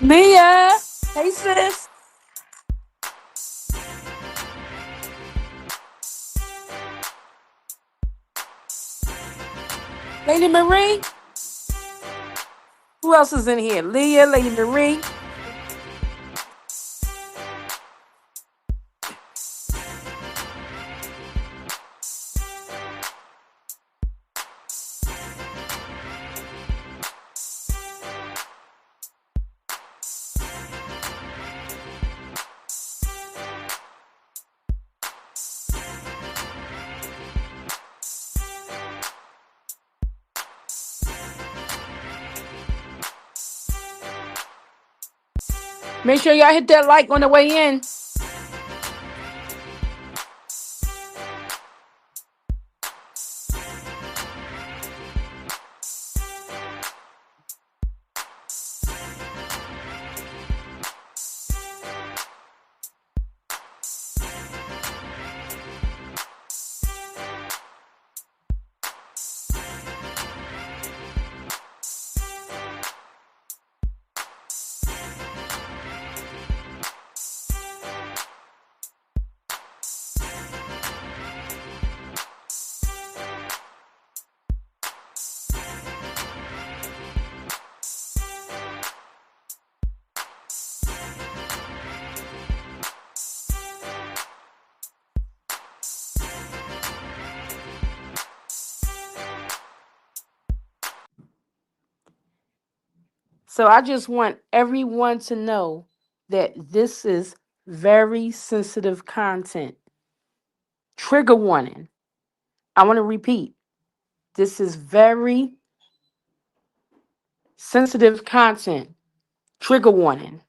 Mia, hey sis. Lady Marie. Who else is in here? Leah, Lady Marie. Make sure y'all hit that like on the way in. So I just want everyone to know that this is very sensitive content. Trigger warning. I want to repeat. This is very sensitive content. Trigger warning.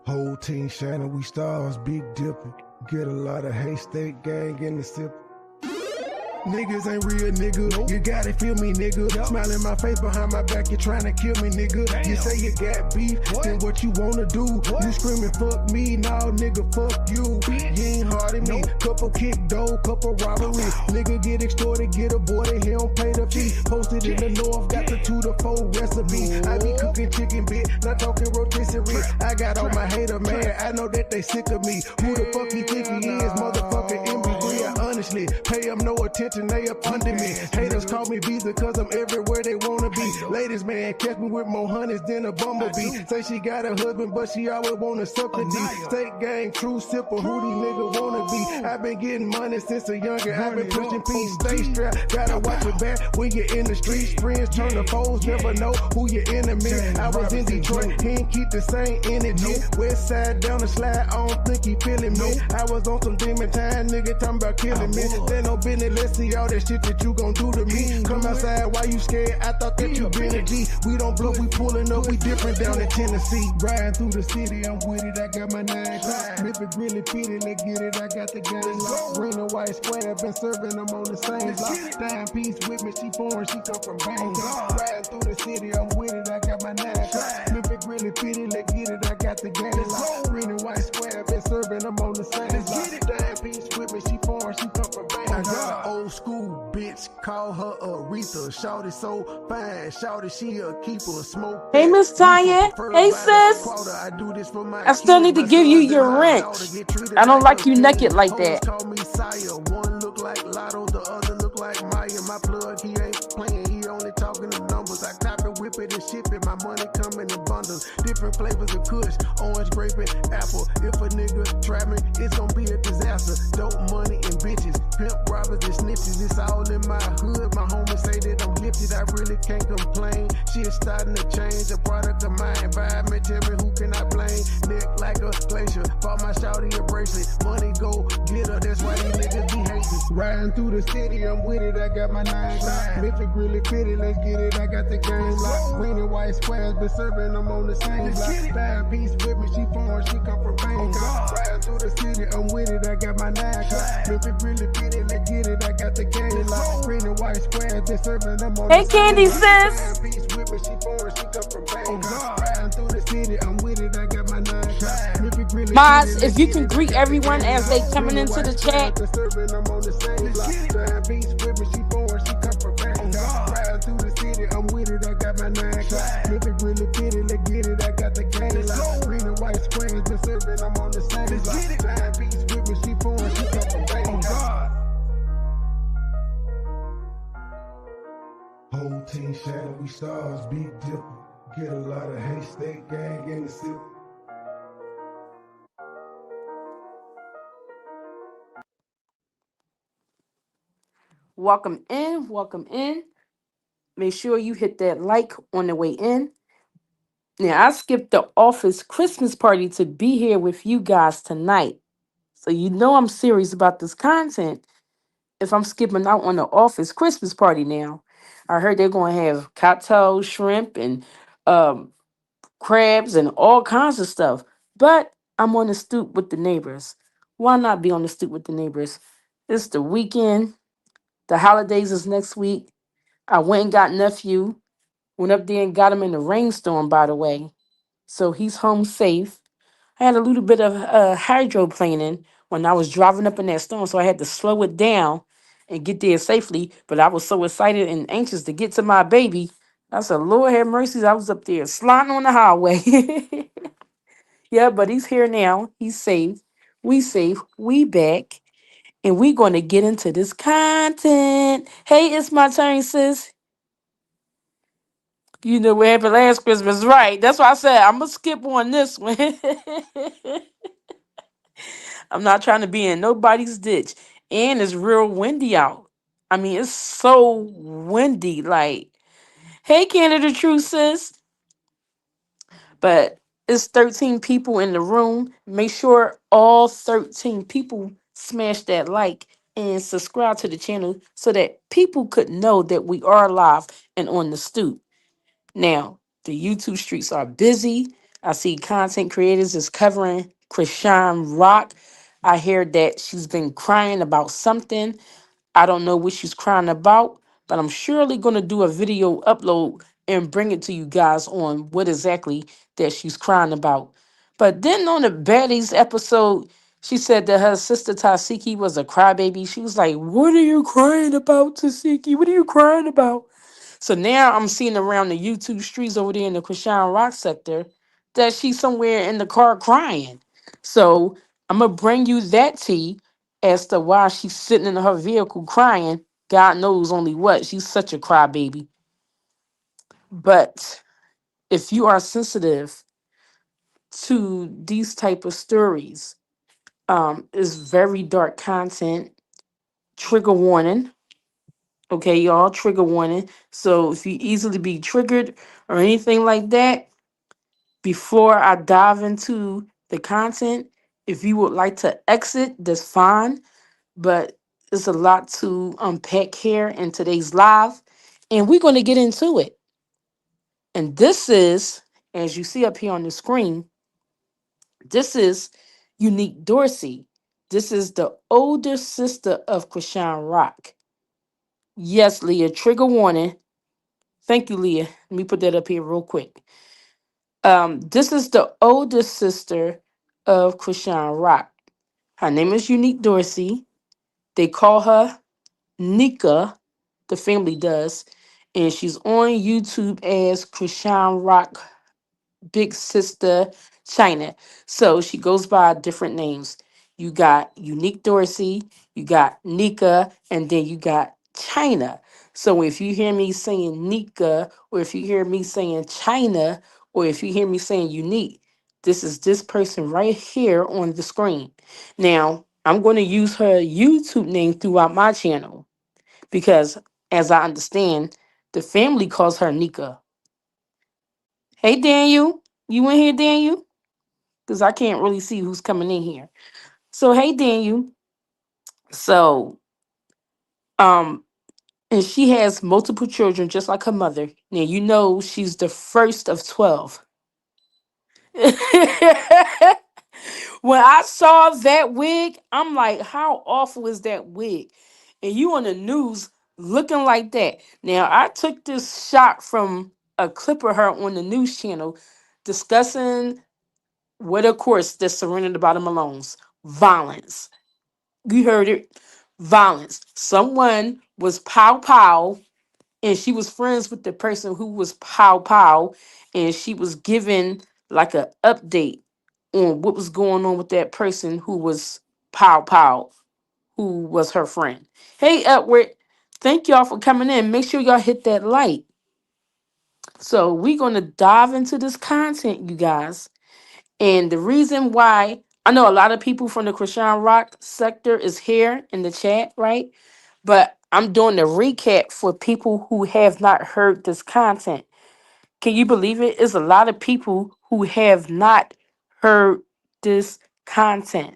Whole team shining, we stars, big dipping. Get a lot of haystack gang in the sip. Niggas ain't real, nigga. You gotta feel me, nigga. Smile in my face behind my back, you trying to kill me, nigga. You say you got beef, then what you wanna do? You screaming, fuck me, nah, nigga, fuck you. You ain't hard at me. Couple kick dough, couple robbery. Nigga get extorted, get aborted, he don't pay the fee. Posted in the north, got the 2 to 4 recipe. I be cooking chicken bit, not talking rotisserie. I got all my hater man, I know that they sick of me. Who the fuck he think he is, motherfucker MB3? I honestly pay him no attention, they up under me. Haters call me Visa cause I'm everywhere they wanna be. Ladies, man, catch me with more honeys than a bumblebee. Say she got a husband, but she always wanna suck the D. State gang, true sipper, who these niggas wanna be. I've been getting money since a younger, I've been pushing peace, stay strapped. Gotta watch your back when you're in the streets. Friends turn to foes, never know who your enemy. I was in Detroit, he ain't keep the same energy. West side down the slide, I don't think he feeling me. I was on some demon time, nigga talking about killing me. There no business, let's see all that shit that you gon' do to me. Come outside, why you scared? I thought that you been a G. We don't bluff, we pulling up, we different down in Tennessee. Riding through the city, I'm with it, I got my 9 times. If it really fitted, let's get it, I got the gun locked. Green and white square, been serving them on the same block. Dime piece with me, she foreign, she come from Bangkok. Riding through the city, I'm with it, I got my 9 times. really fitted, let's get it, I got the game locked. Green and white square, been serving, I'm on the same block. Dime piece with me, she foreign, she come from Bangkok. I got an old school bitch, call her Aretha. Shawty so fine, shawty she a keeper. Smoke Hey, that Miss reefer, Tanya. prefer Hey, by the sis. quarter. I do this for my I still kids, need to my give you sons and your my daughter. wrench. Get treated I don't like like a you king. naked like Hoes that. call me sire. One look like Lotto, the other look like Maya. My plug, he ain't playing, he only talking the numbers. I cop it, whip it, and ship it. My money coming in bundles. Different flavors of kush, orange, grape, and apple. If a nigga trap me, it's gonna be a disaster. Dope money and bitches, pimp robbers and snitches. It's all in my hood. My homies say that I'm gifted. I really can't complain. Shit's starting to change. A product of my environment. Tell me who can I blame? Neck like a glacier. Bought my shawty a bracelet. Money go get her. That's why these niggas be hating. Riding through the city, I'm with it. I got my nine locked. If it really fitted, let's get it. I got the game locked. Green and white squares, been serving, I'm on the same block. Dime piece with me, she foreign, she come from Bangkok. Riding through the city, I'm with it. I got my nine locked. If it really fitted, let's get it. I got the game locked. Green and white squares, been serving, I'm on the Hey, same Candy, block. sis. Dime piece with me, she foreign, she come from Bangkok. Riding through the city, I'm with it. I got my nine locked. If it really Mods, fitted, let's if you get can it. I greet got the everyone game as they locked. coming Green and into white the squares, chat. been serving, I'm on the same block. Dime piece with me, she foreign, she come from Bangkok. Riding through the city, I'm with it. I got my nine locked. If it really fitted, let's get it. I got the game locked. Green and white squares, been serving, I'm on the same block. Dime piece with me, she foreign, she come from Bangkok. Whole team shining, we stars, big dipper. Get a lot of hate, state gang in the sip. Welcome in. Welcome in. Make sure you hit that like on the way in. Now, I skipped the office Christmas party to be here with you guys tonight. So, you know I'm serious about this content if I'm skipping out on the office Christmas party now. I heard they're going to have cocktail shrimp and um, crabs and all kinds of stuff. But I'm on the stoop with the neighbors. Why not be on the stoop with the neighbors? It's the weekend. The holidays is next week. I went and got nephew. Went up there and got him in the rainstorm, by the way. So he's home safe. I had a little bit of hydroplaning when I was driving up in that storm, so I had to slow it down and get there safely. But I was so excited and anxious to get to my baby. I said, Lord have mercy, I was up there sliding on the highway. Yeah, but he's here now. He's safe. We safe. We back. And we going to get into this content. Hey, it's my turn, sis. You know what happened last Christmas, right? That's why I said I'm gonna skip on this one. I'm not trying to be in nobody's ditch. And it's real windy out. I mean, it's so windy. Like, hey, Canada True sis. But it's 13 people in the room. Make sure all 13 people smash that like and subscribe to the channel so that people could know that we are live and on the stoop. Now, the YouTube streets are busy. I see content creators is covering Chrisean Rock. I hear that she's been crying about something. I don't know what she's crying about, but I'm surely going to do a video upload and bring it to you guys on what exactly that she's crying about. But then on the Baddies episode, she said that her sister Tasiki was a crybaby. She was like, "What are you crying about, Tasiki? What are you crying about?" So now I'm seeing around the YouTube streets over there in the Chrisean Rock sector that she's somewhere in the car crying. So I'm gonna bring you that tea as to why she's sitting in her vehicle crying. God knows only what. She's such a crybaby. But if you are sensitive to these type of stories, it's very dark content. Trigger warning. Okay, y'all, trigger warning. So if you easily be triggered or anything like that, before I dive into the content, if you would like to exit, that's fine. But it's a lot to unpack here in today's live, and we're going to get into it. And this is, as you see up here on the screen, this is Unique Dorsey. This is the older sister of Chrisean Rock. Yes, Leah, trigger warning. Thank you, Leah. Let me put that up here real quick. This is the oldest sister of Chrisean Rock. Her name is Unique Dorsey. They call her Nika, the family does, and she's on YouTube as Chrisean Rock big sister Chyna. So she goes by different names. You got Unique Dorsey, you got Nika, and then you got Chyna. So if you hear me saying Nika, or if you hear me saying Chyna, or if you hear me saying Unique, this is this person right here on the screen. Now, I'm going to use her YouTube name throughout my channel because, as I understand, the family calls her Nika. Hey, Daniel. You in here, Daniel? Because I can't really see who's coming in here. So, hey, Daniel. So, um, and she has multiple children, just like her mother. Now, you know she's the first of 12. When I saw that wig, I'm like, how awful is that wig? And you on the news looking like that. Now, I took this shot from a clip of her on the news channel discussing what, of course, that's surrounded by the Malones. Violence. You heard it. Violence. Someone was pow pow, and she was friends with the person who was pow pow, and she was given like a update on what was going on with that person who was pow pow, who was her friend. Hey, Edward. Thank y'all for coming in. Make sure y'all hit that like. So we're gonna dive into this content, you guys. And the reason why I know a lot of people from the Chrisean Rock sector is here in the chat, right? But I'm doing the recap for people who have not heard this content. Can you believe it? It's a lot of people who have not heard this content.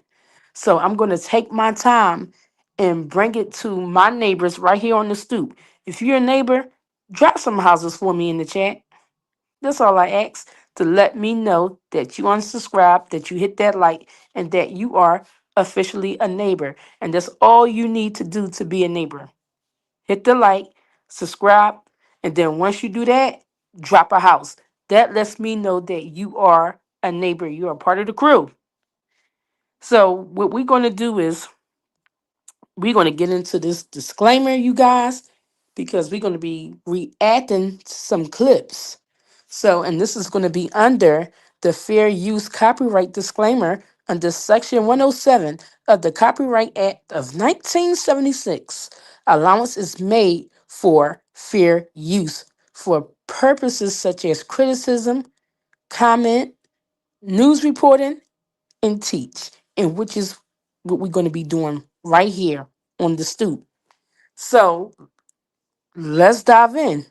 So I'm going to take my time and bring it to my neighbors right here on the stoop. If you're a neighbor, drop some houses for me in the chat. That's all I ask, to let me know that you unsubscribe, that you hit that like, and that you are officially a neighbor. And that's all you need to do to be a neighbor. Hit the like, subscribe, and then once you do that, drop a house. That lets me know that you are a neighbor. You are part of the crew. So what we're going to do is we're going to get into this disclaimer, you guys, because we're going to be reacting to some clips. So, and this is going to be under the fair use copyright disclaimer under Section 107 of the Copyright Act of 1976. Allowance is made for fair use for purposes such as criticism, comment, news reporting, and teach, and which is what we're going to be doing right here on the stoop. So let's dive in.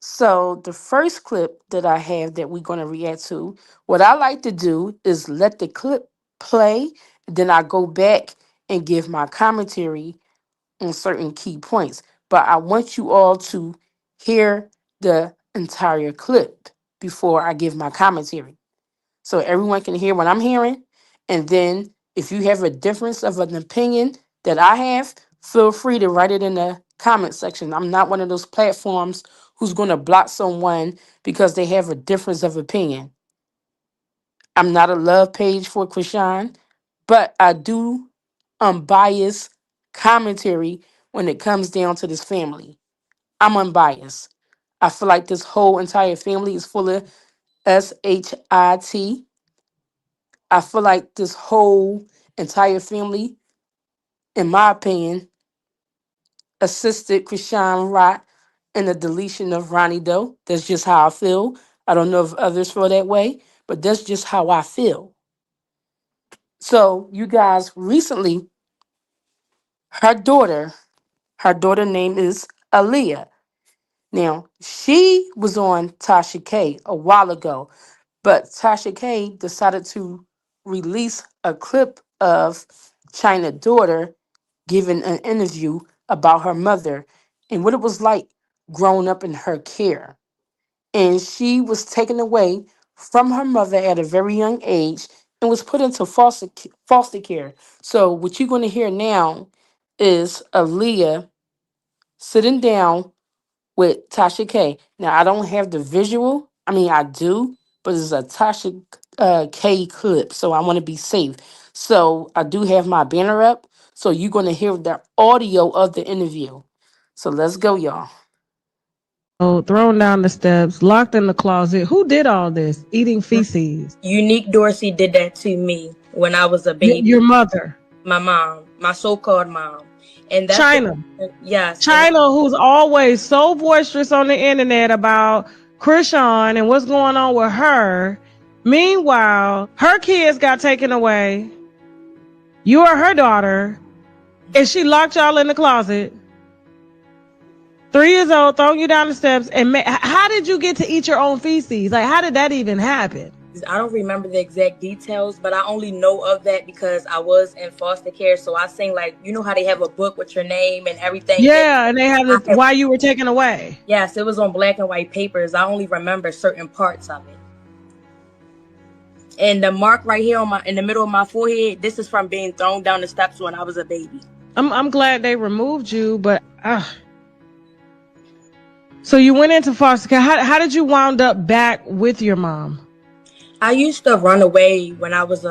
So the first clip that I have that we're going to react to, what I like to do is let the clip play, then I go back and give my commentary on certain key points. But I want you all to hear the entire clip before I give my commentary, so everyone can hear what I'm hearing. And then if you have a difference of an opinion that I have, feel free to write it in the comment section. I'm not one of those platforms who's going to block someone because they have a difference of opinion. I'm not a love page for Krishan, but I do unbiased commentary when it comes down to this family. I'm unbiased. I feel like this whole entire family is full of SHIT. I feel like this whole entire family, in my opinion, assisted Krishan Rock in the deletion of Ronnie Doe. That's just how I feel. I don't know if others feel that way, but that's just how I feel. So, you guys, recently, her daughter, her daughter name is Aayliah. Now, she was on Tasha K a while ago, but Tasha K decided to release a clip of Chyna's daughter giving an interview about her mother and what it was like growing up in her care. And she was taken away from her mother at a very young age and was put into foster care. So what you're going to hear now is Aaliyah sitting down with Tasha K. Now I don't have the visual. I mean, I do, but it's a Tasha K clip, so I want to be safe. So I do have my banner up, so you're going to hear the audio of the interview. So let's go, y'all. So thrown down the steps, locked in the closet. Who did all this? Eating feces. Unique Dorsey did that to me when I was a Your baby. mother, My mom, my so-called mom, and that's the Chyna. yes, and Chyna, who's always so boisterous on the internet about Chrisean and what's going on with her. Meanwhile, her kids got taken away. You are her daughter, and she locked y'all in the closet. 3 years old, throwing you down the steps, and how did you get to eat your own feces? Like, how did that even happen? I don't remember the exact details, but I only know of that because I was in foster care. So I sing like you know how they have a book with your name and everything. Yeah, and they have I the have, why you were taken away. yes, it was on black and white papers. I only remember certain parts of it. And the mark right here on my in the middle of my forehead, this is from being thrown down the steps when I was a baby. I'm glad they removed you, but so you went into foster care. How did you wound up back with your mom? I used to run away when I was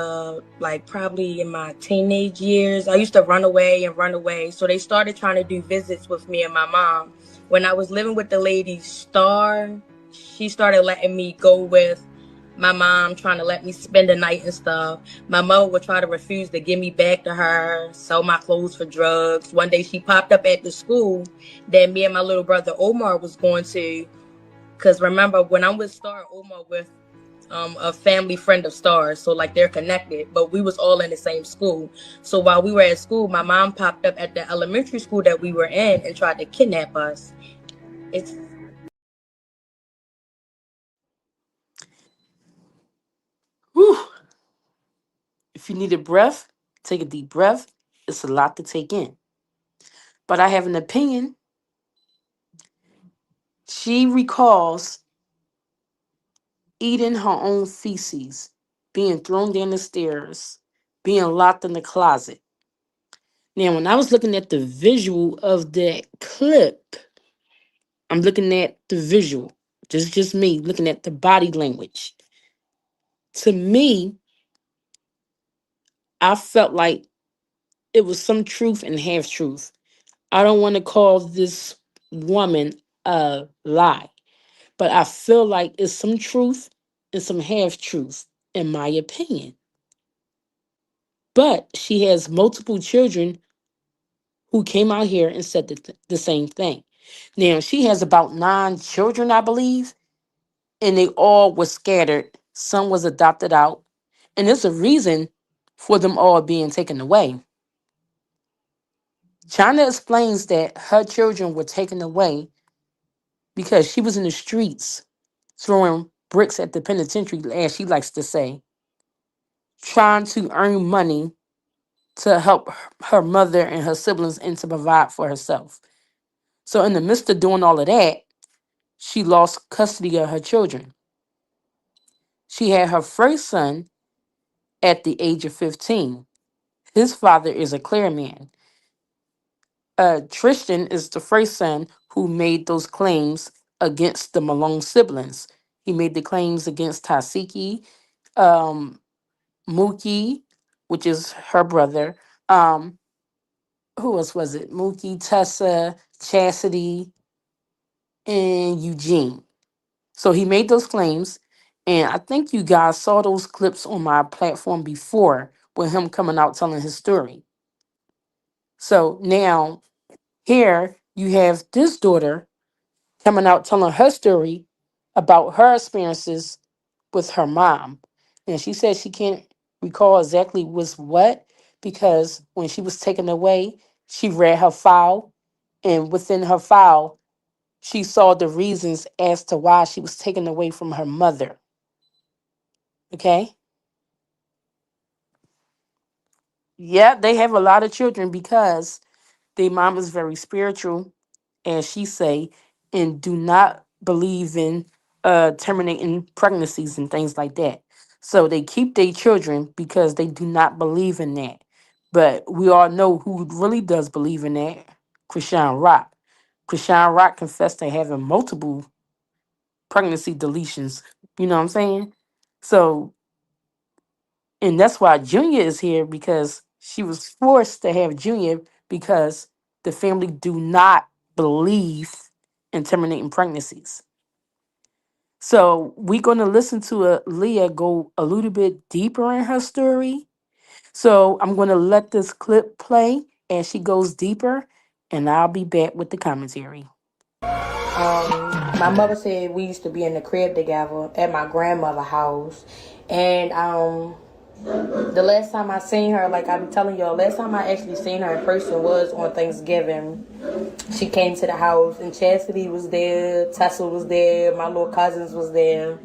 like probably in my teenage years. I used to run away and run away. So they started trying to do visits with me and my mom. When I was living with the lady Star, she started letting me go with my mom, trying to let me spend the night and stuff. My mother would try to refuse to give me back to her, sell my clothes for drugs. One day she popped up at the school that me and my little brother Omar was going to. Cause remember when I'm with Star, Omar with a family friend of Stars, so like they're connected, but we was all in the same school. So while we were at school, my mom popped up at the elementary school that we were in and tried to kidnap us. It's Whew. If you need a breath, take a deep breath. It's a lot to take in. But I have an opinion. She recalls eating her own feces, being thrown down the stairs, being locked in the closet. Now, when I was looking at the visual of that clip, I'm looking at the visual. Just me looking at the body language. To me, I felt like it was some truth and half truth. I don't want to call this woman a lie, but I feel like it's some truth and some half truth, in my opinion. But she has multiple children who came out here and said the same thing. Now, she has about 9 children, I believe, and they all were scattered. Some was adopted out, and there's a reason for them all being taken away. China explains that her children were taken away because she was in the streets throwing bricks at the penitentiary, as she likes to say, trying to earn money to help her mother and her siblings and to provide for herself. So, in the midst of doing all of that, she lost custody of her children. She had her first son at the age of 15. His father is a clear man. Tristan is the first son who made those claims against the Malone siblings. He made the claims against Tasiki, um, Mookie, which is her brother. Um, who else was it? Mookie, Tessa, Chastity, and Eugene. So he made those claims, and I think you guys saw those clips on my platform before with him coming out telling his story. So now here you have this daughter coming out telling her story about her experiences with her mom. And she said she can't recall exactly was what because when she was taken away, she read her file, and within her file, she saw the reasons as to why she was taken away from her mother. Okay? Yeah, they have a lot of children because their mom is very spiritual, as she say, and do not believe in terminating pregnancies and things like that. So they keep their children because they do not believe in that. But we all know who really does believe in that. Chrisean Rock. Chrisean Rock confessed to having multiple pregnancy deletions. You know what I'm saying? So, and that's why Junior is here, because she was forced to have Junior because the family do not believe in terminating pregnancies. So we're going to listen to Leah go a little bit deeper in her story. So I'm going to let this clip play and she goes deeper, and I'll be back with the commentary. My mother said we used to be in the crib together at my grandmother's house. And the last time I seen her, like I be telling y'all, last time I actually seen her in person was on Thanksgiving. She came to the house and Chastity was there, Tessa was there, my little cousins was there.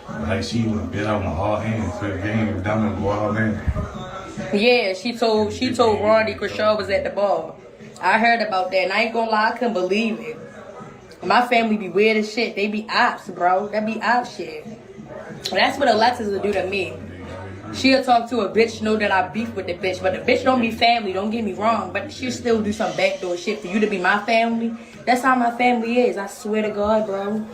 Like she would have been on the all hands, so the game was down on the all hands. Yeah, she told Ronnie Chrisean was at the bar. I heard about that, and I ain't gonna lie, I couldn't believe it. My family be weird as shit. They be ops, bro. That be op shit. And that's what Alexis will do to me. She'll talk to a bitch, know that I beef with the bitch, but the bitch don't be family, don't get me wrong, but she'll still do some backdoor shit for you to be my family. That's how my family is, I swear to God, bro.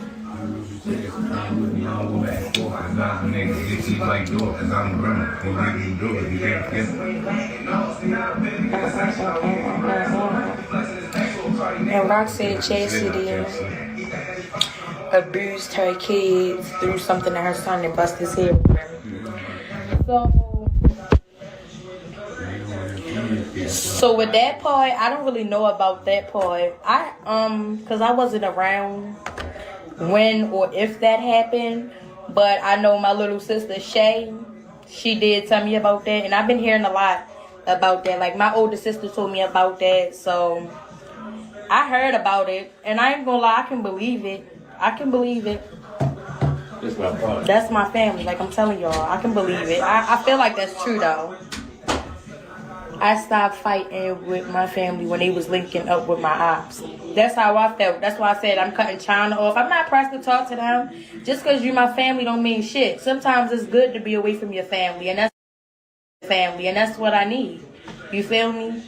And Rock said Chastity abused her kids through something that her son and bust his head. So with that part, I don't really know about that part. Cause I wasn't around when or if that happened, but I know my little sister Shay, she did tell me about that, and I've been hearing a lot about that. Like my older sister told me about that, so I heard about it, and I ain't gonna lie, I can believe it. I can believe it. That's my family, like I'm telling y'all, I can believe it. I feel like that's true though. I stopped fighting with my family when they was linking up with my ops. That's how I felt. That's why I said I'm cutting Chyna off. I'm not pressed to talk to them. Just because you my family don't mean shit. Sometimes it's good to be away from your family, and that's what I need. You feel me?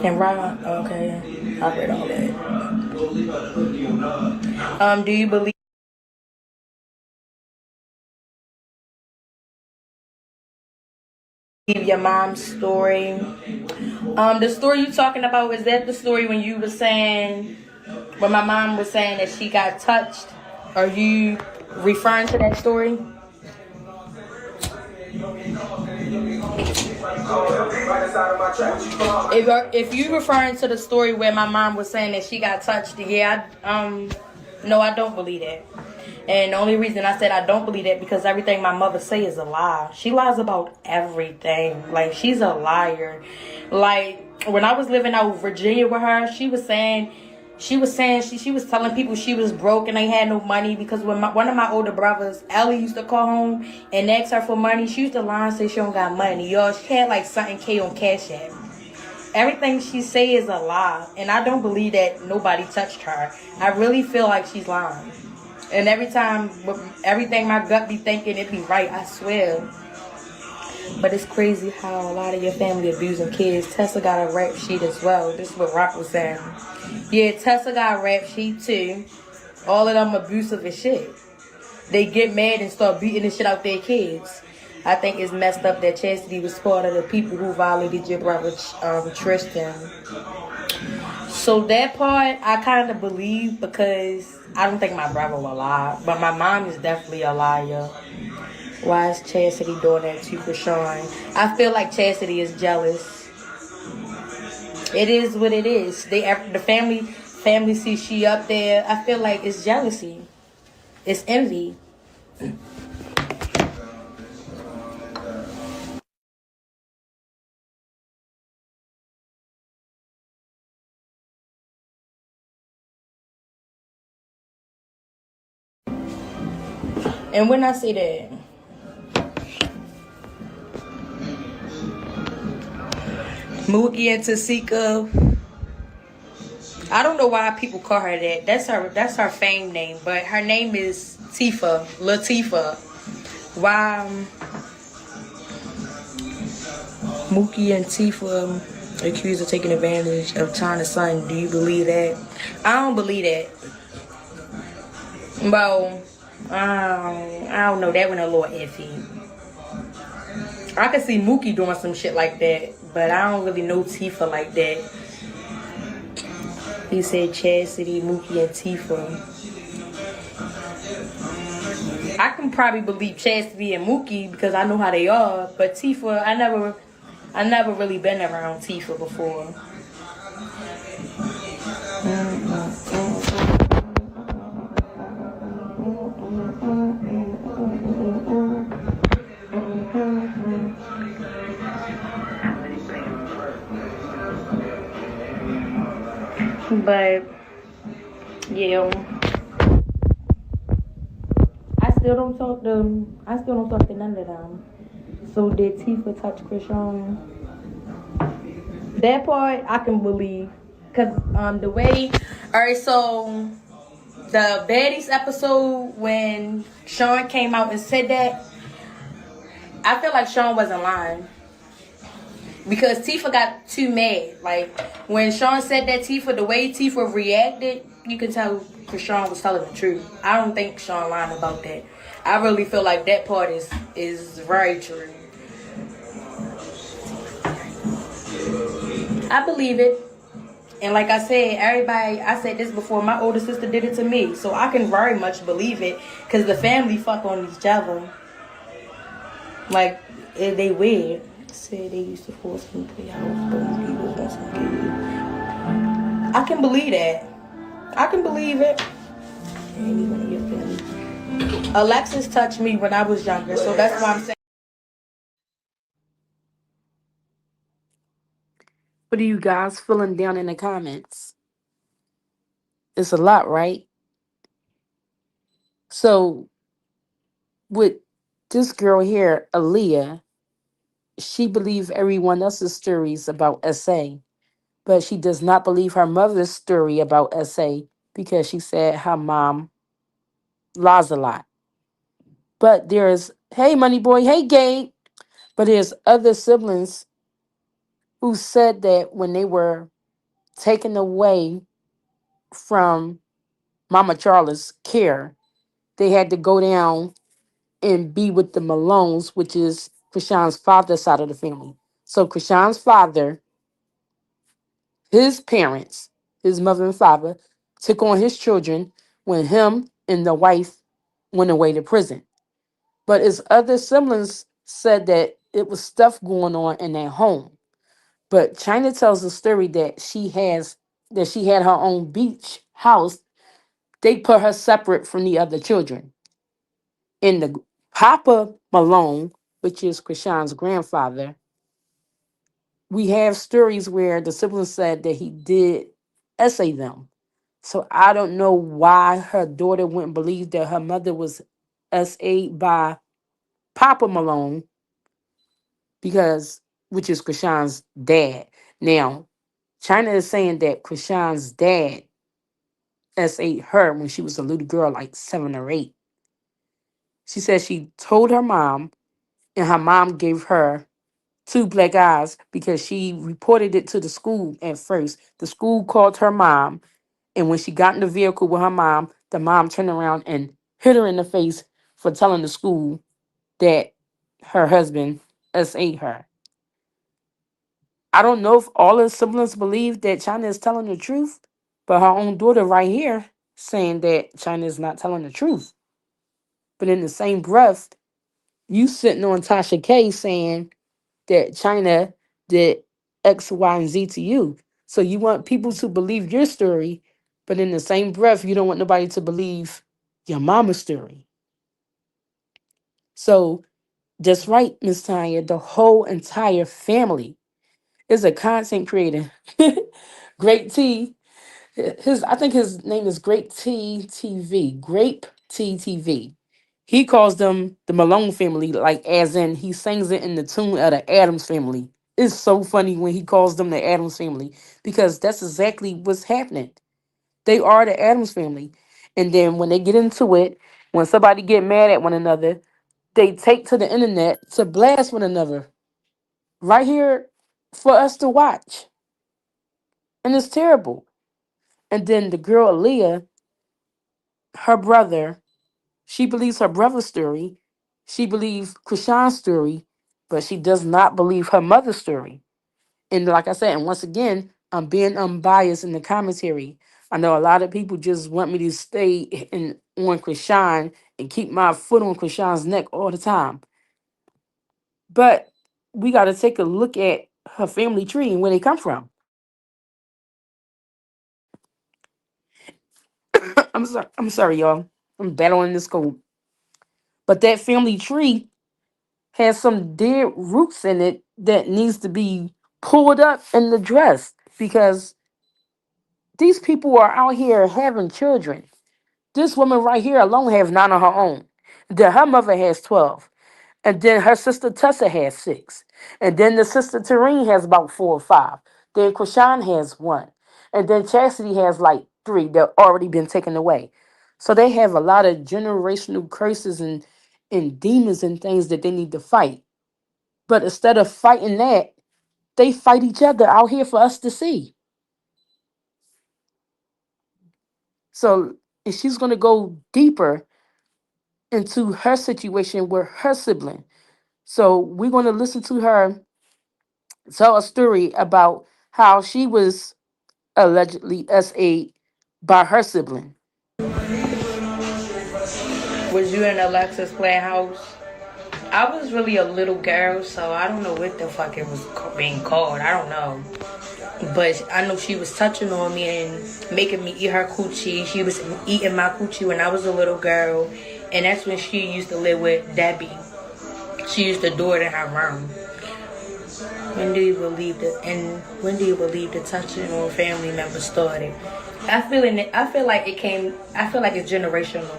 And Ron, okay, I heard all that. Do you believe your mom's story? The story you talking about, is that the story when you were saying, when my mom was saying that she got touched? Are you referring to that story? If you referring to the story where my mom was saying that she got touched, yeah, no, I don't believe that. And the only reason I said I don't believe that because everything my mother say is a lie. She lies about everything. Like, she's a liar. Like, when I was living out in Virginia with her, she was saying she was telling people she was broke and they had no money because when one of my older brothers, Ellie, used to call home and ask her for money, she used to lie and say she don't got money. Y'all, she had like something K on Cash App. Everything she say is a lie, and I don't believe that nobody touched her. I really feel like she's lying. And everything my gut be thinking, it be right, I swear. But it's crazy how a lot of your family abusing kids. Tessa got a rap sheet as well. This is what Rock was saying. Yeah, Tessa got a rap sheet too. All of them abusive as shit. They get mad and start beating the shit out their kids. I think it's messed up that Chastity was part of the people who violated your brother Tristan. So that part I kind of believe because I don't think my brother will lie. But my mom is definitely a liar. Why is Chastity doing that to Chrisean? I feel like Chastity is jealous. It is what it is. The family sees she up there. I feel like it's jealousy. It's envy. And when I say that, Mookie and Tasika, I don't know why people call her that. That's her fame name, but her name is Tifa, Latifah. Why Mookie and Tifa accused of taking advantage of Chyna's son. Do you believe that? I don't believe that. Well, I don't know. That went a little iffy. I could see Mookie doing some shit like that, but I don't really know Tifa like that. He said Chastity, Mookie, and Tifa. I can probably believe Chastity and Mookie because I know how they are, but Tifa, I never really been around Tifa before. But yeah, I still don't talk to none of them. So did Tifa touch Chrisean? That part I can believe, cause the way, all right. So the baddies episode when Sean came out and said that, I feel like Sean wasn't lying. Because Tifa got too mad. Like, when Sean said that, the way Tifa reacted, you can tell Chrisean was telling the truth. I don't think Sean lied about that. I really feel like that part is very true. I believe it. And like I said, I said this before, my older sister did it to me. So I can very much believe it. Because the family fuck on each other. Like, they weird. Said they used to force him to the house, but he was on some kid. I can believe that. I can believe it. Alexis touched me when I was younger, so that's why I'm saying. What are you guys feeling down in the comments? It's a lot, right? So with this girl here, Aayliah, she believes everyone else's stories about SA, but she does not believe her mother's story about SA because she said her mom lies a lot. But there's, hey, Money Boy, hey, Gabe. But there's other siblings who said that when they were taken away from Mama Charlie's care, they had to go down and be with the Malones, which is Chrisean's father's side of the family. So Chrisean's father, his parents, his mother and father, took on his children when him and the wife went away to prison. But his other siblings said that it was stuff going on in their home. But Chyna tells the story that she had her own beach house. They put her separate from the other children. And the Papa Malone, which is Chrisean's grandfather, we have stories where the siblings said that he did essay them. So I don't know why her daughter wouldn't believe that her mother was SA'd by Papa Malone, because which is Chrisean's dad. Now, Chyna is saying that Chrisean's dad SA'd her when she was a little girl, like 7 or 8. She said she told her mom, and her mom gave her 2 black eyes because she reported it to the school at first. The school called her mom, and when she got in the vehicle with her mom, the mom turned around and hit her in the face for telling the school that her husband SA'd her. I don't know if all her siblings believe that Chyna is telling the truth, but her own daughter right here saying that Chyna is not telling the truth. But in the same breath, you sitting on Tasha K saying that Chyna did X, Y, and Z to you. So you want people to believe your story, but in the same breath, you don't want nobody to believe your mama's story. So just right, Miss Tanya, the whole entire family is a content creator. Great T. I think his name is Grape T TV. Grape T TV. He calls them the Malone family, like as in he sings it in the tune of the Adams family. It's so funny when he calls them the Adams family because that's exactly what's happening. They are the Adams family. And then when they get into it, when somebody get mad at one another, they take to the internet to blast one another. Right here for us to watch. And it's terrible. And then the girl Aayliah, her brother, she believes her brother's story. She believes Chrisean's story, but she does not believe her mother's story. And like I said, and once again, I'm being unbiased in the commentary. I know a lot of people just want me to stay on Chrisean and keep my foot on Chrisean's neck all the time. But we got to take a look at her family tree and where they come from. I'm sorry, y'all. I'm battling this cold. But that family tree has some dead roots in it that needs to be pulled up and addressed because these people are out here having children. This woman right here alone has 9 on her own. Then her mother has 12. And then her sister Tessa has 6. And then the sister Tareen has about 4 or 5. Then Krishan has 1. And then Chastity has like 3 that already been taken away. So they have a lot of generational curses and demons and things that they need to fight. But instead of fighting that, they fight each other out here for us to see. So if she's going to go deeper into her situation with her sibling. So we're going to listen to her tell a story about how she was allegedly SA'd by her sibling. Was you in Alexa's playhouse? I was really a little girl, so I don't know what the fuck it was being called. I don't know. But I know she was touching on me and making me eat her coochie. She was eating my coochie when I was a little girl. And that's when she used to live with Debbie. She used to do it in her room. When do you believe the touching on family members started? I feel like it's generational.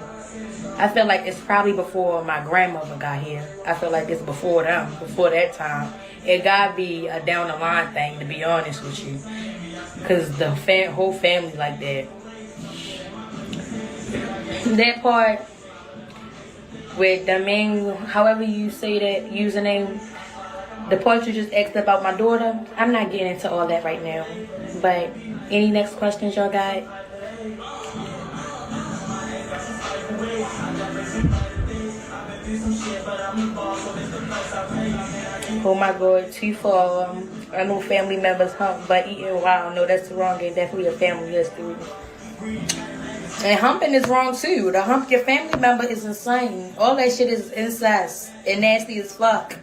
I feel like it's probably before my grandmother got here. I feel like it's before them, before that time. It gotta be a down the line thing, to be honest with you. Because the whole family like that. That part with the main, however you say that username, the part you just asked about my daughter, I'm not getting into all that right now. But any next questions y'all got? Oh my god, too far. I know family members hump but eating wild. No, that's wrong and definitely a family history. And humping is wrong too. To hump your family member is insane. All that shit is incest and nasty as fuck.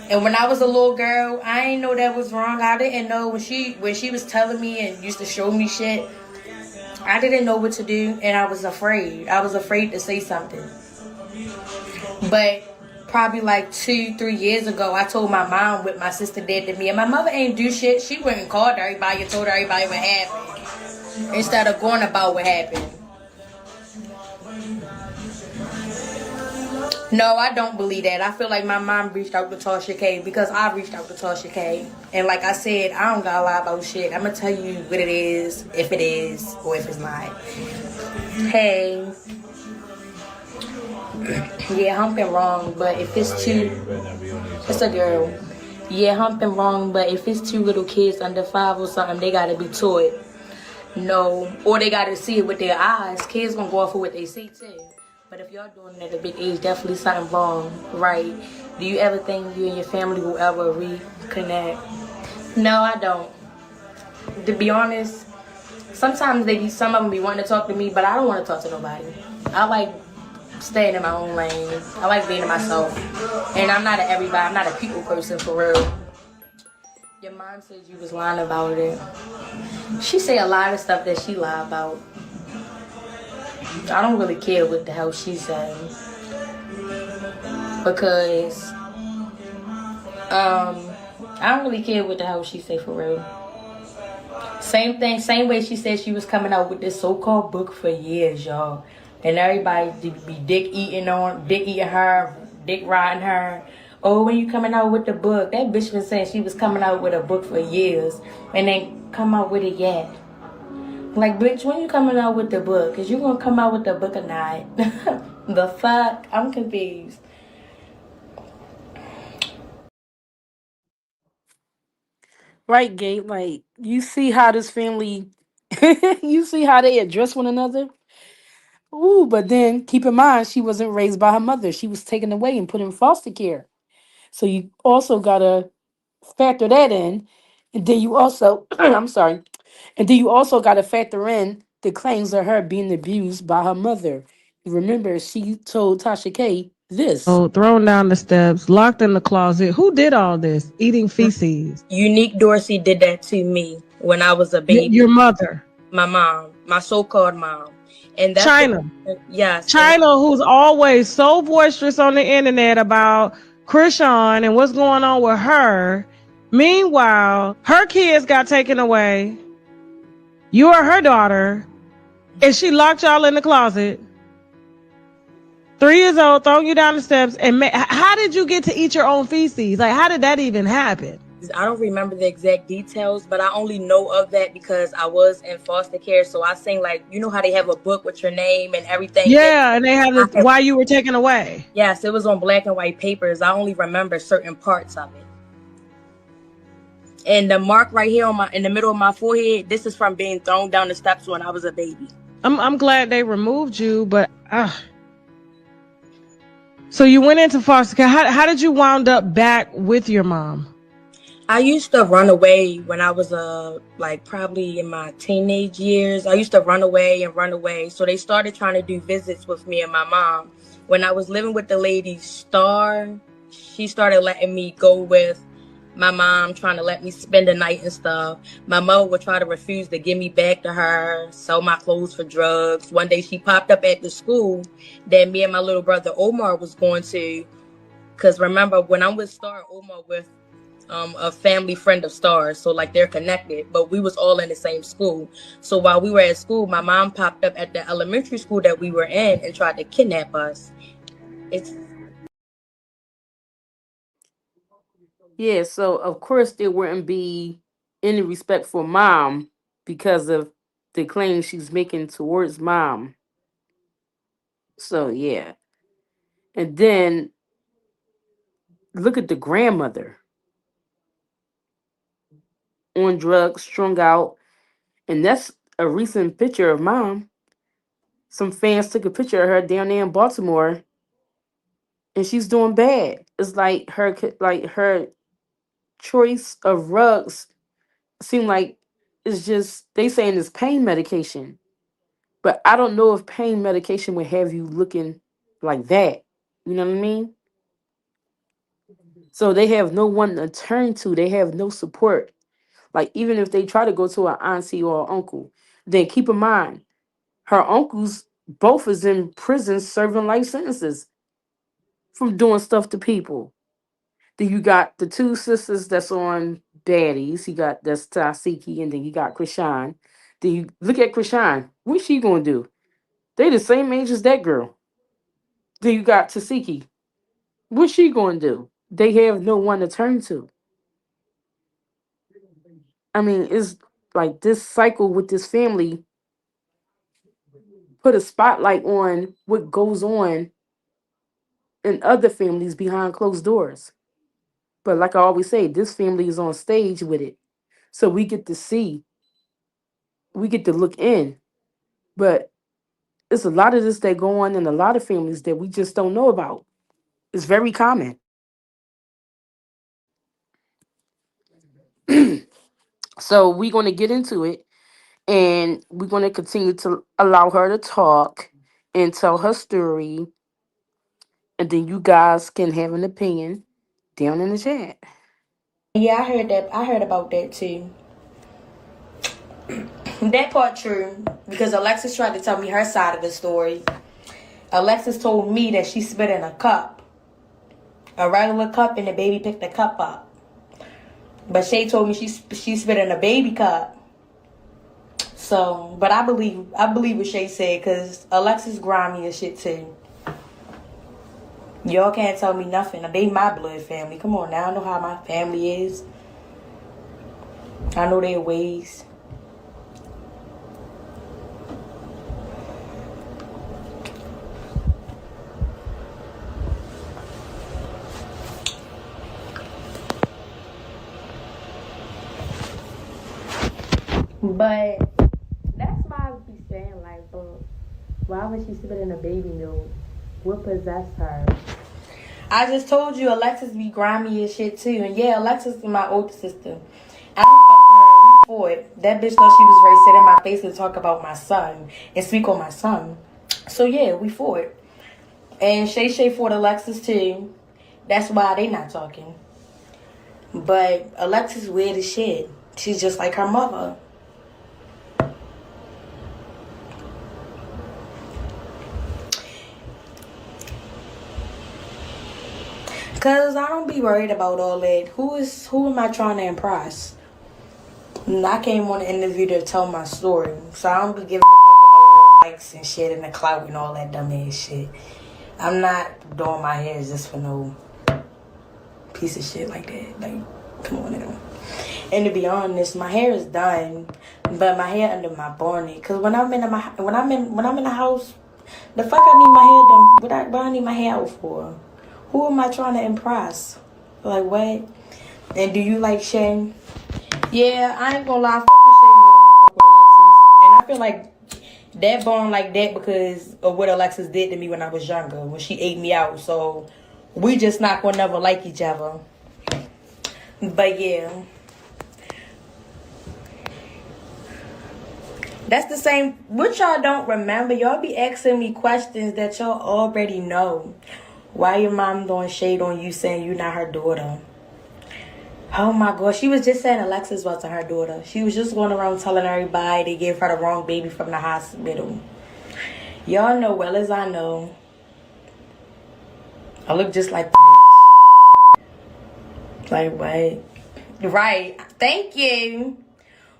And when I was a little girl, I ain't know that was wrong. I didn't know when she was telling me and used to show me shit. I didn't know what to do and I was afraid. I was afraid to say something. But probably like 2-3 years ago, I told my mom what my sister did to me. And my mother ain't do shit. She went and called everybody and told everybody what happened. Instead of going about what happened. No, I don't believe that. I feel like my mom reached out to Tasha K because I reached out to Tasha K. And like I said, I don't gotta lie about shit. I'm gonna tell you what it is, if it is, or if it's not. Hey. Yeah, humping wrong, but if it's it's a girl. Yeah, humping wrong, but if it's 2 little kids under 5 or something, they gotta be taught. No, or they gotta see it with their eyes. Kids gonna go off of what they see too. But if y'all doing it at a big age, definitely something wrong, right? Do you ever think you and your family will ever reconnect? No, I don't. To be honest, sometimes some of them be wanting to talk to me, but I don't want to talk to nobody. I like staying in my own lane. I like being to myself. And I'm not I'm not a people person for real. Your mom said you was lying about it. She say a lot of stuff that she lie about. I don't really care what the hell she said. Because I don't really care what the hell she say for real. Same thing, same way she said she was coming out with this so-called book for years, y'all. And everybody be dick eating her, dick riding her. Oh, when you coming out with the book? That bitch been saying she was coming out with a book for years and ain't come out with it yet. Like, bitch, when you coming out with the book? Is you gonna come out with the book or not? The fuck? I'm confused. Right, Gabe? Like, you see how this family, you see how they address one another? Ooh, but then keep in mind, she wasn't raised by her mother. She was taken away and put in foster care. So you also got to factor that in. And then you also, I'm sorry, and then you also got to factor in the claims of her being abused by her mother. Remember, she told Tasha K this. Oh, thrown down the steps, locked in the closet. Who did all this? Eating feces. Unique Dorsey did that to me when I was a Your baby. mother. My mom, my so-called mom, and that's the Chyna. yes, and Chyna, who's always so boisterous on the internet about Chrisean and what's going on with her. Meanwhile, her kids got taken away. You are her daughter, and she locked y'all in the closet. 3 years old, throwing you down the steps. And how did you get to eat your own feces? Like, how did that even happen? I don't remember the exact details, but I only know of that because I was in foster care. So I sing, like, you know how they have a book with your name and everything. Yeah, and they have I the why you were taken away. Yes, it was on black and white papers. I only remember certain parts of it. And the mark right here on in the middle of my forehead, this is from being thrown down the steps when I was a baby. I'm glad they removed you, but so you went into foster care. How did you wound up back with your mom? I used to run away when I was like probably in my teenage years. I used to run away and run away. So they started trying to do visits with me and my mom. When I was living with the lady Star, she started letting me go with my mom, trying to let me spend the night and stuff. My mother would try to refuse to give me back to her, sell my clothes for drugs. One day she popped up at the school that me and my little brother Omar was going to. Because remember, when I'm with Star, Omar with a family friend of Star's, so like they're connected, but we was all in the same school. So while we were at school, my mom popped up at the elementary school that we were in and tried to kidnap us. Yeah, so of course there wouldn't be any respect for mom because of the claims she's making towards mom. So yeah. And then look at the grandmother on drugs, strung out. And that's a recent picture of mom. Some fans took a picture of her down there in Baltimore and she's doing bad. It's like her choice of rugs seem like it's just they saying it's pain medication. But I don't know if pain medication would have you looking like that. You know what I mean? So they have no one to turn to. They have no support. Like even if they try to go to an auntie or an uncle, then keep in mind her uncles both is in prison serving life sentences from doing stuff to people. Then you got the two sisters that's on baddies. You got that's Tasiki, and then you got Chrisean. Then you look at Chrisean. What's she gonna do? They the same age as that girl. Then you got Tasiki. What's she gonna do? They have no one to turn to. I mean, it's like this cycle with this family put a spotlight on what goes on in other families behind closed doors. But like I always say, this family is on stage with it. So we get to see, we get to look in. But it's a lot of this that go on in a lot of families that we just don't know about. It's very common. So we're going to get into it and we're going to continue to allow her to talk and tell her story. And then you guys can have an opinion down in the chat. Yeah, I heard that. I heard about that too. That part true because Alexis tried to tell me her side of the story. Alexis told me that she spit in a cup, a regular cup, and the baby picked the cup up. But Shay told me she spit in a baby cup. So, but I believe what Shay said because Alexis grimy as shit too. Y'all can't tell me nothing. They my blood family. Come on now, I know how my family is. I know their ways. But that's why I would be saying, like, but why was she spitting a baby milk? What possessed her? I just told you Alexis be grimy as shit too. And yeah, Alexis is my older sister. I don't fuck with her. We fought. That bitch thought she was ready to sit in my face and talk about my son and speak on my son. So yeah, we fought. And Shay Shay fought Alexis too. That's why they not talking. But Alexis weird as shit. She's just like her mother. Cause I don't be worried about all that. Who am I trying to impress? And I came on the interview to tell my story. So I don't be giving a fuck about all the likes and shit and the clout and all that dumb ass shit. I'm not doing my hair just for no piece of shit like that. Like, come on now. And to be honest, my hair is done, but my hair under my bonnet. Cause when I'm in the house, the fuck I need my hair done. What I need my hair out for? Who am I trying to impress? Like what? And do you like Shay? Yeah, I ain't gonna lie. I fuck with Shay more than I fuck with Alexis. And I feel like that bond like that because of what Alexis did to me when I was younger, when she ate me out. So we just not gonna never like each other. But yeah. That's the same. What y'all don't remember, y'all be asking me questions that y'all already know. Why your mom throwing shade on you saying you not her daughter? Oh my god, she was just saying Alexis wasn't her daughter. She was just going around telling everybody they gave her the wrong baby from the hospital. Y'all know well as I know. I look just like the bitch. Like what? Right. Thank you.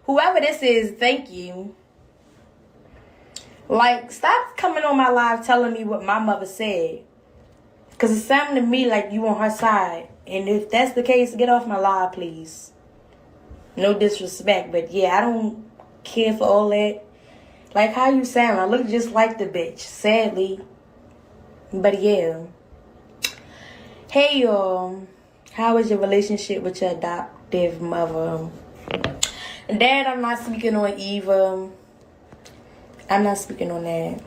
Whoever this is, thank you. Like, stop coming on my live telling me what my mother said. Because it sounded to me like you on her side. And if that's the case, get off my live, please. No disrespect, but yeah, I don't care for all that. Like how you sound, I look just like the bitch, sadly. But yeah. Hey, y'all. How is your relationship with your adoptive mother? Dad, I'm not speaking on Eva. I'm not speaking on that.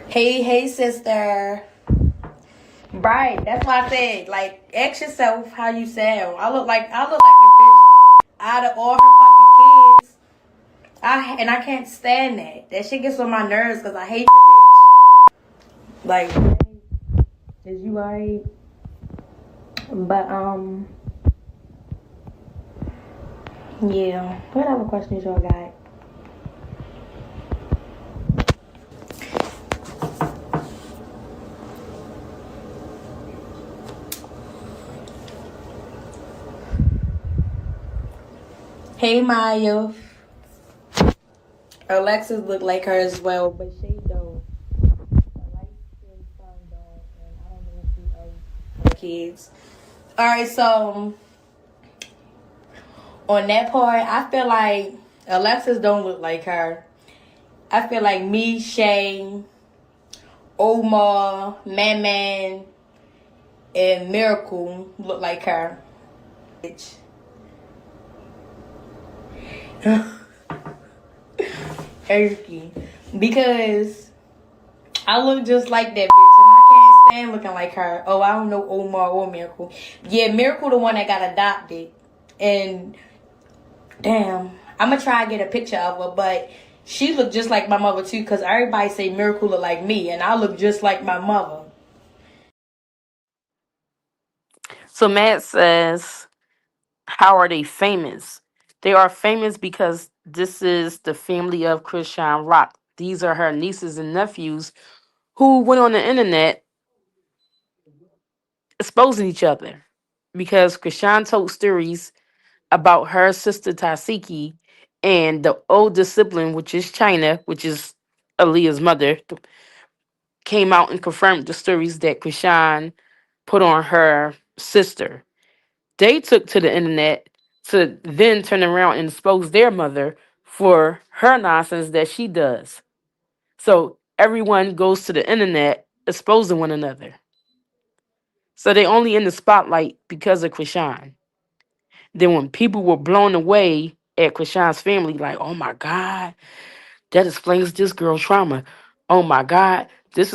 Hey, sister. Right, that's why I said, like, ask yourself how you sound. I look like the bitch out of all her fucking kids. I can't stand that. That shit gets on my nerves because I hate the bitch. Like, is you alright? But yeah. What other questions y'all got? Hey, Maya. Alexis look like her as well, but she don't. The light-skinned son don't, and I don't know who else her kids. Alright, so on that part, I feel like Alexis don't look like her. I feel like me, Shay, Omar, Man, and Miracle look like her. Bitch. Eriky. Because I look just like that bitch and I can't stand looking like her. Oh, I don't know Omar or Miracle. Yeah, Miracle the one that got adopted. And damn, I'm gonna try to get a picture of her, but she looked just like my mother too, because everybody say Miracle look like me and I look just like my mother. So Matt says, how are they famous? They are famous because this is the family of Chrisean Rock. These are her nieces and nephews who went on the internet exposing each other because Chrisean told stories about her sister Tasiki and the oldest sibling, which is Chyna, which is Aaliyah's mother, came out and confirmed the stories that Chrisean put on her sister. They took to the internet to then turn around and expose their mother for her nonsense that she does. So everyone goes to the internet exposing one another. So they only in the spotlight because of Chrisean. Then when people were blown away at Chrisean's family, like, oh my God, that explains this girl's trauma. Oh my God, this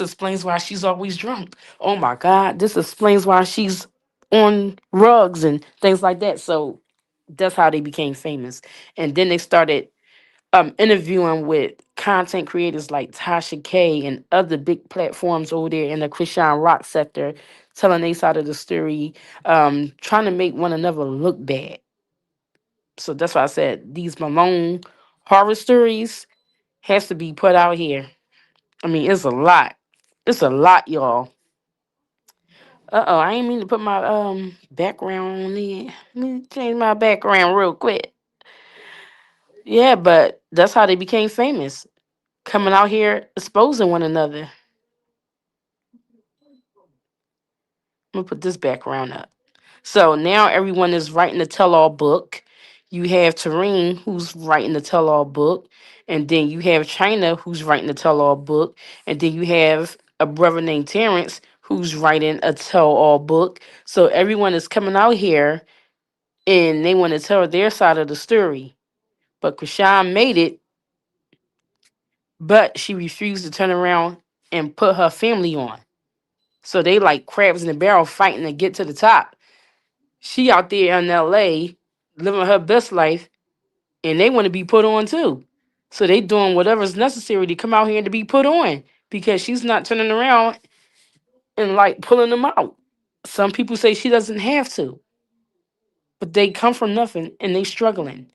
explains why she's always drunk. Oh my God, this explains why she's on rugs and things like that. So that's how they became famous. And then they started interviewing with content creators like Tasha K and other big platforms over there in the Christian rock sector, telling their side of the story, trying to make one another look bad. So that's why I said these Malone horror stories has to be put out here. I mean, it's a lot. It's a lot, y'all. I ain't mean to put my background on there. Let me change my background real quick. Yeah, but that's how they became famous. Coming out here exposing one another. I'm gonna put this background up. So now everyone is writing a tell-all book. You have Tareen who's writing the tell-all book, and then you have Chyna who's writing the tell-all book, and then you have a brother named Terrence who's writing a tell-all book. So everyone is coming out here and they want to tell their side of the story. But Chrisean made it, but she refused to turn around and put her family on. So they like crabs in the barrel fighting to get to the top. She out there in LA living her best life and they want to be put on too. So they doing whatever's necessary to come out here and to be put on because she's not turning around and like pulling them out. Some people say she doesn't have to, but they come from nothing and they struggling.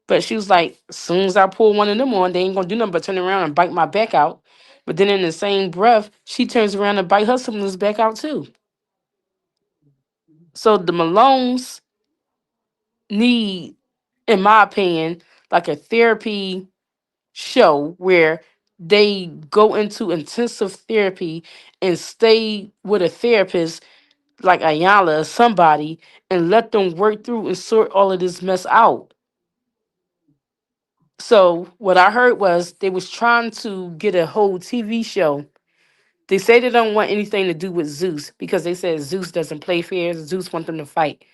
But she was like, as soon as I pull one of them on, they ain't gonna do nothing but turn around and bite my back out. But then in the same breath, she turns around and bite her siblings back out too. So the Malones need, in my opinion, like a therapy show where they go into intensive therapy and stay with a therapist like Aayliah or somebody and let them work through and sort all of this mess out. So what I heard was they was trying to get a whole TV show. They say they don't want anything to do with Zeus because they said Zeus doesn't play fair. Zeus wants them to fight.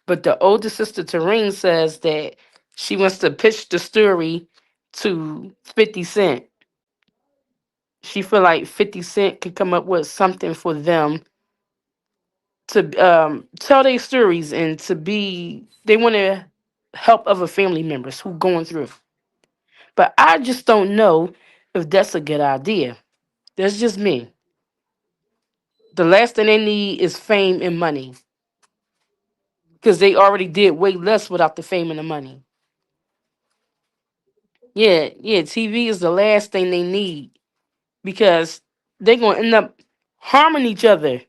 But the older sister Tareen says that she wants to pitch the story to 50 Cent. She feel like 50 Cent could come up with something for them to tell their stories and to be, they want to help other family members who going through. But I just don't know if that's a good idea. That's just me. The last thing they need is fame and money because they already did way less without the fame and the money. Yeah, TV is the last thing they need because they're going to end up harming each other.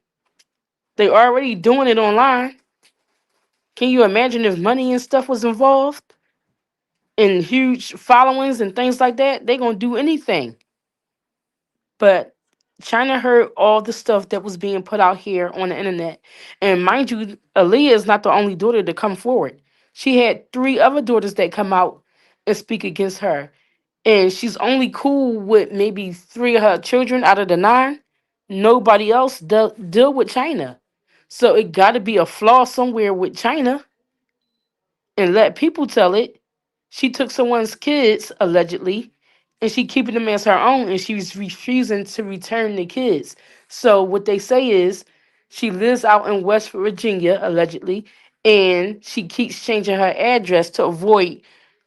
They already doing it online. Can you imagine if money and stuff was involved and huge followings and things like that? They gonna do anything. But China heard all the stuff that was being put out here on the internet. And mind you, Aaliyah is not the only daughter to come forward. She had three other daughters that come out and speak against her. And she's only cool with maybe three of her children out of the nine. Nobody else deal with China. So it got to be a flaw somewhere with China and let people tell it. She took someone's kids, allegedly, and she keeping them as her own, and she's refusing to return the kids. So what they say is she lives out in West Virginia, allegedly, and she keeps changing her address to avoid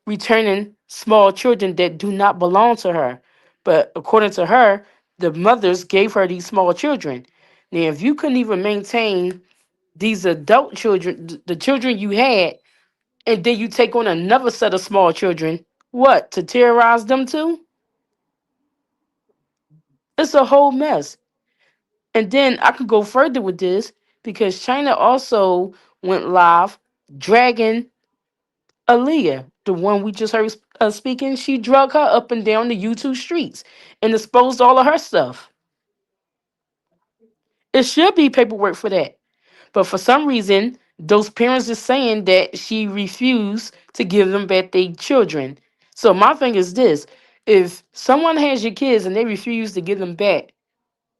returning small children that do not belong to her. But according to her, the mothers gave her these small children. Now, if you couldn't even maintain these adult children, the children you had, and then you take on another set of small children, what, to terrorize them too? It's a whole mess. And then I could go further with this because China also went live dragging Aaliyah, the one we just heard speaking. She drug her up and down the YouTube streets and exposed all of her stuff. It should be paperwork for that. But for some reason, those parents are saying that she refused to give them back their children. So my thing is this: if someone has your kids and they refuse to give them back,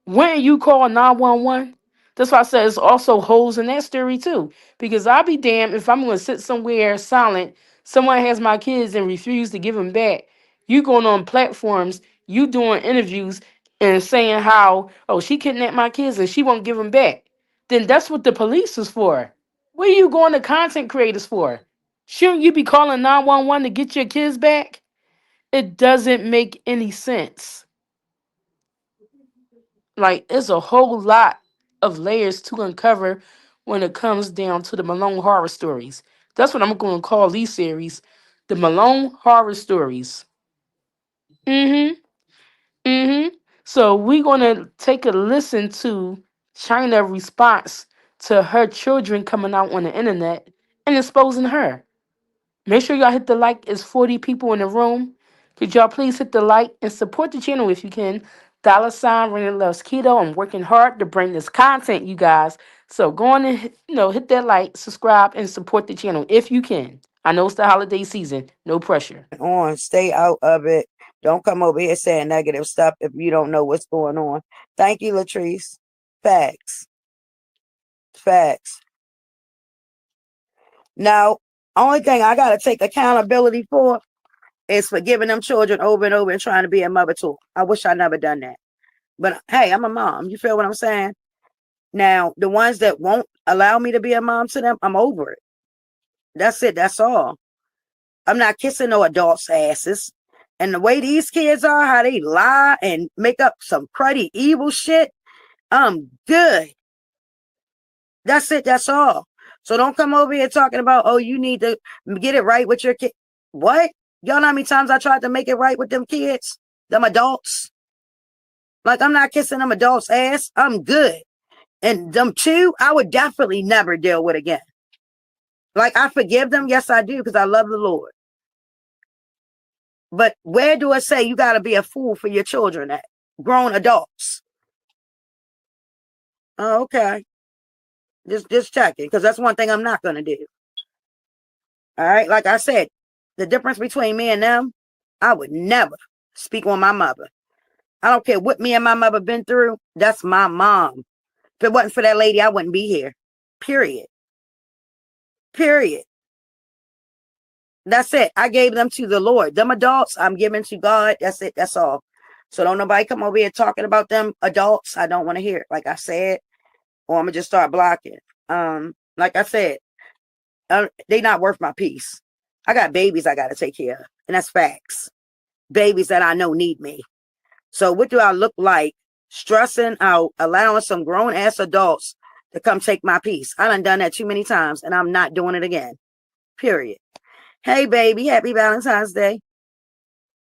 wouldn't you call 911? That's why I said it's also holes in that story too. Because I'll be damned if I'm going to sit somewhere silent, someone has my kids and refuse to give them back. You going on platforms, you doing interviews and saying how, oh, she kidnapped my kids and she won't give them back. Then that's what the police is for. What are you going to content creators for? Shouldn't you be calling 911 to get your kids back? It doesn't make any sense. Like, there's a whole lot of layers to uncover when it comes down to the Malone horror stories. That's what I'm going to call these series, the Malone horror stories. Mm-hmm. Mm-hmm. So we're going to take a listen to Chyna's response to her children coming out on the internet and exposing her. Make sure y'all hit the like. It's 40 people in the room. Could y'all please hit the like and support the channel if you can? $ Rena Loves Keto. I'm working hard to bring this content, you guys. So go on and hit that like, subscribe, and support the channel if you can. I know it's the holiday season. No pressure. On, stay out of it. Don't come over here saying negative stuff if you don't know what's going on. Thank you, Latrice. Facts. Facts. Now, only thing I gotta take accountability for is for giving them children over and over and trying to be a mother to 'em. I wish I never done that. But hey, I'm a mom. You feel what I'm saying? Now, the ones that won't allow me to be a mom to them, I'm over it. That's it. That's all. I'm not kissing no adults' asses. And the way these kids are, how they lie and make up some cruddy evil shit, I'm good. That's it. That's all. So don't come over here talking about, oh, you need to get it right with your kid. What? Y'all know how many times I tried to make it right with them kids? Them adults? Like, I'm not kissing them adults' ass. I'm good. And them two, I would definitely never deal with again. Like, I forgive them. Yes, I do, because I love the Lord. But where do it say you got to be a fool for your children at? Grown adults. Oh, okay. Just checking, because that's one thing I'm not going to do. All right. Like I said, the difference between me and them, I would never speak on my mother. I don't care what me and my mother been through. That's my mom. If it wasn't for that lady, I wouldn't be here. Period. Period. That's it. I gave them to the Lord. Them adults, I'm giving to God. That's it. That's all. So don't nobody come over here talking about them adults. I don't want to hear it. Like I said, or I'm gonna just start blocking. Like I said, they not worth my peace. I got babies I gotta take care of, and that's facts. Babies that I know need me. So what do I look like stressing out, allowing some grown ass adults to come take my peace? I done that too many times, and I'm not doing it again. Period. Hey, baby, happy Valentine's Day.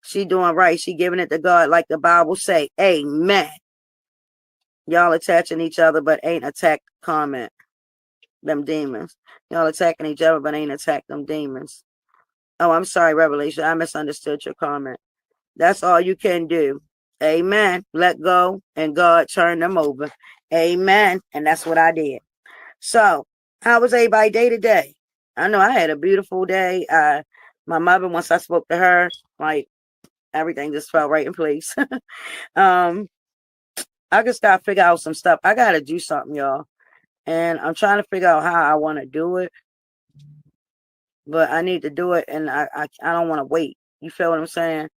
She doing right. She giving it to God like the Bible say. Amen. Y'all attaching each other, but ain't attacked comment. Them demons. Y'all attacking each other, but ain't attacked them demons. Oh, I'm sorry, Revelation. I misunderstood your comment. That's all you can do. Amen. Let go and God turn them over. Amen. And that's what I did. So, how was everybody's day today? I know I had a beautiful day. My mother, once I spoke to her, like everything just fell right in place. I just gotta figure out some stuff. I gotta do something, y'all. And I'm trying to figure out how I want to do it. But I need to do it, and I don't want to wait. You feel what I'm saying?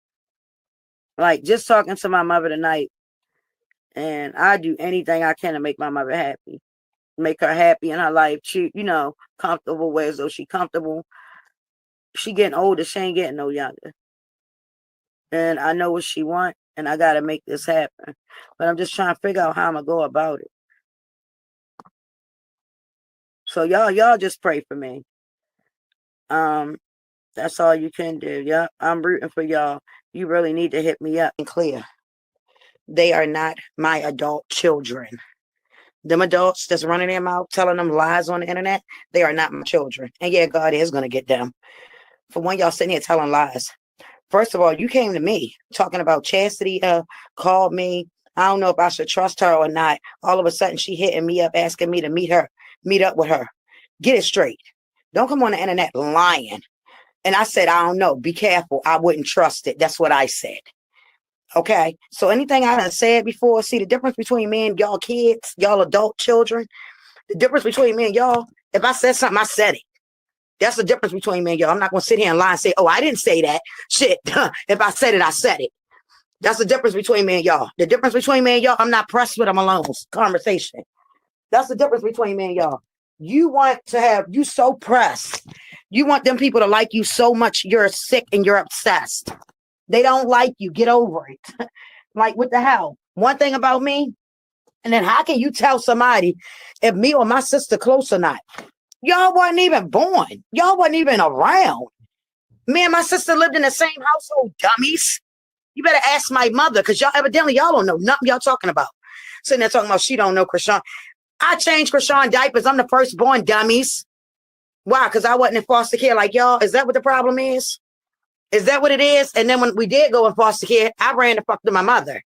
Like, just talking to my mother tonight, and I do anything I can to make my mother happy. Make her happy in her life. She, comfortable ways though she comfortable. She getting older. She ain't getting no younger. And I know what she want, and I gotta make this happen. But I'm just trying to figure out how I'm gonna go about it. So y'all just pray for me. That's all you can do. Yeah, I'm rooting for y'all. You really need to hit me up and clear. They are not my adult children. Them adults that's running their mouth, telling them lies on the internet, they are not my children. And yeah, God is gonna get them. For one, y'all sitting here telling lies. First of all, you came to me talking about Chastity called me. I don't know if I should trust her or not. All of a sudden, she hitting me up, asking me to meet up with her. Get it straight. Don't come on the internet lying. And I said, I don't know. Be careful. I wouldn't trust it. That's what I said. Okay. So anything I done said before, see the difference between me and y'all kids, y'all adult children, the difference between me and y'all, if I said something, I said it. That's the difference between me and y'all. I'm not going to sit here and lie and say, oh, I didn't say that. Shit. If I said it, I said it. That's the difference between me and y'all. The difference between me and y'all, I'm not pressed with a Malone's conversation. That's the difference between me and y'all. You want to have, you so pressed. You want them people to like you so much you're sick and you're obsessed. They don't like you. Get over it. Like, what the hell? One thing about me, and then how can you tell somebody if me or my sister close or not? Y'all wasn't even born. Y'all wasn't even around. Me and my sister lived in the same household, dummies. You better ask my mother, because y'all evidently y'all don't know nothing y'all talking about. Sitting there talking about she don't know Chrisean. I changed Chrisean diapers. I'm the firstborn, dummies. Why? Because I wasn't in foster care like y'all. Is that what the problem is? Is that what it is? And then when we did go in foster care, I ran the fuck to my mother.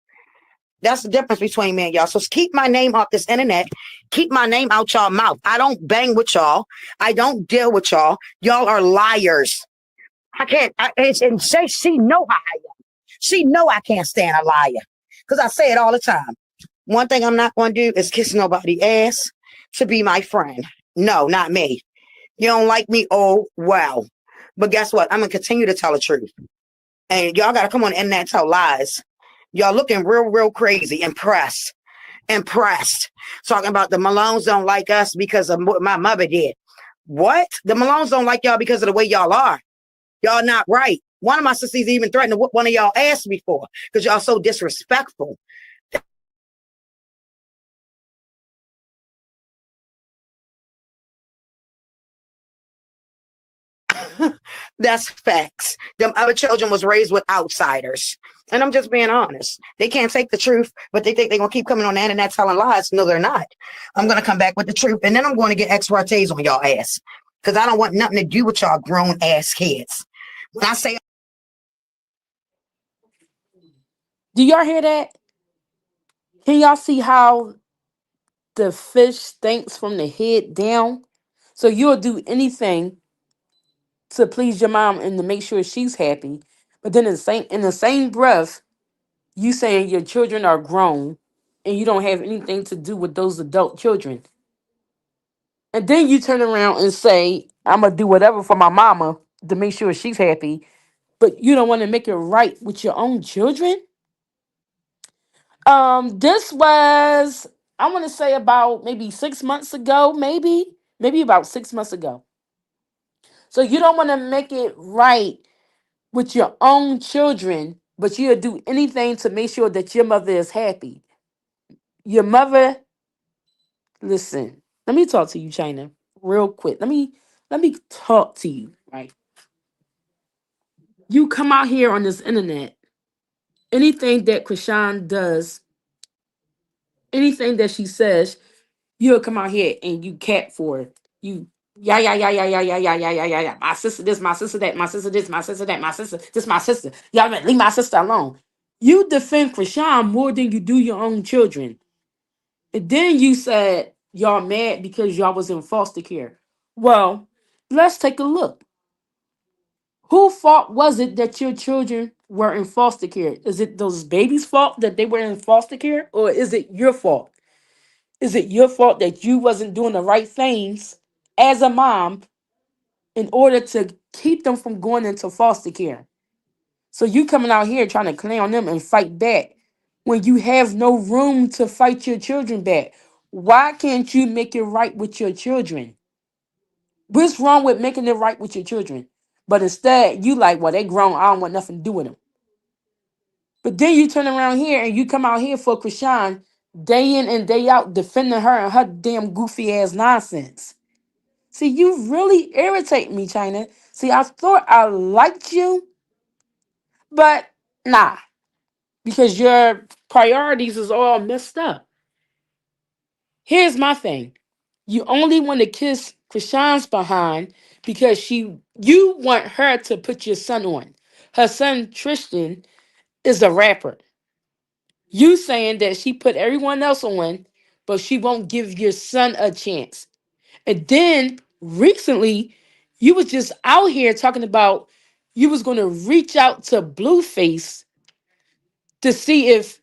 That's the difference between me and y'all. So keep my name off this internet. Keep my name out y'all mouth. I don't bang with y'all. I don't deal with y'all. Y'all are liars. I can't. And she know how I am. She know I can't stand a liar. Because I say it all the time. One thing I'm not going to do is kiss nobody's ass to be my friend. No, not me. You don't like me? Oh, well. But guess what? I'm going to continue to tell the truth. And y'all got to come on the internet and tell lies. Y'all looking real crazy, impressed. Talking about the Malones don't like us because of what my mother did. What? The Malones don't like y'all because of the way y'all are. Y'all not right. One of my sisters even threatened to whoop one of y'all ass before because y'all so disrespectful. That's facts. Them other children was raised with outsiders. And I'm just being honest. They can't take the truth, but they think they're going to keep coming on the internet telling lies. No, they're not. I'm going to come back with the truth. And then I'm going to get ex partes on y'all ass. Because I don't want nothing to do with y'all grown ass kids. When I say, Do y'all hear that? Can y'all see how the fish stinks from the head down? So you'll do anything to please your mom and to make sure she's happy. But then in the same breath, you saying your children are grown and you don't have anything to do with those adult children. And then you turn around and say, I'm gonna do whatever for my mama to make sure she's happy, but you don't want to make it right with your own children. This was, I want to say, about maybe 6 months ago, maybe about 6 months ago. So you don't want to make it right with your own children, but you'll do anything to make sure that your mother is happy. Your mother, listen, let me talk to you, China, real quick. Let me talk to you, right? You come out here on this internet, anything that Chrisean does, anything that she says, you'll come out here and you cat for it. You yeah. My sister this, my sister that, my sister this, my sister that, my sister this, my sister. Y'all better leave my sister alone. You defend Chrisean more than you do your own children. And then you said y'all mad because y'all was in foster care. Well, let's take a look. Who fault was it that your children were in foster care? Is it those babies' fault that they were in foster care? Or is it your fault? Is it your fault that you wasn't doing the right things as a mom in order to keep them from going into foster care? So you coming out here trying to clown on them and fight back when you have no room to fight your children back. Why can't you make it right with your children? What's wrong with making it right with your children? But instead, you like, well, they grown. I don't want nothing to do with them. But then you turn around here and you come out here for Chrisean day in and day out defending her and her damn goofy ass nonsense. See, you really irritate me, China. See, I thought I liked you, but nah, because your priorities is all messed up. Here's my thing. You only want to kiss Chrisean's behind because you want her to put your son on. Her son Tristan is a rapper. You saying that she put everyone else on, but she won't give your son a chance. And then recently, you was just out here talking about you was going to reach out to Blueface to see if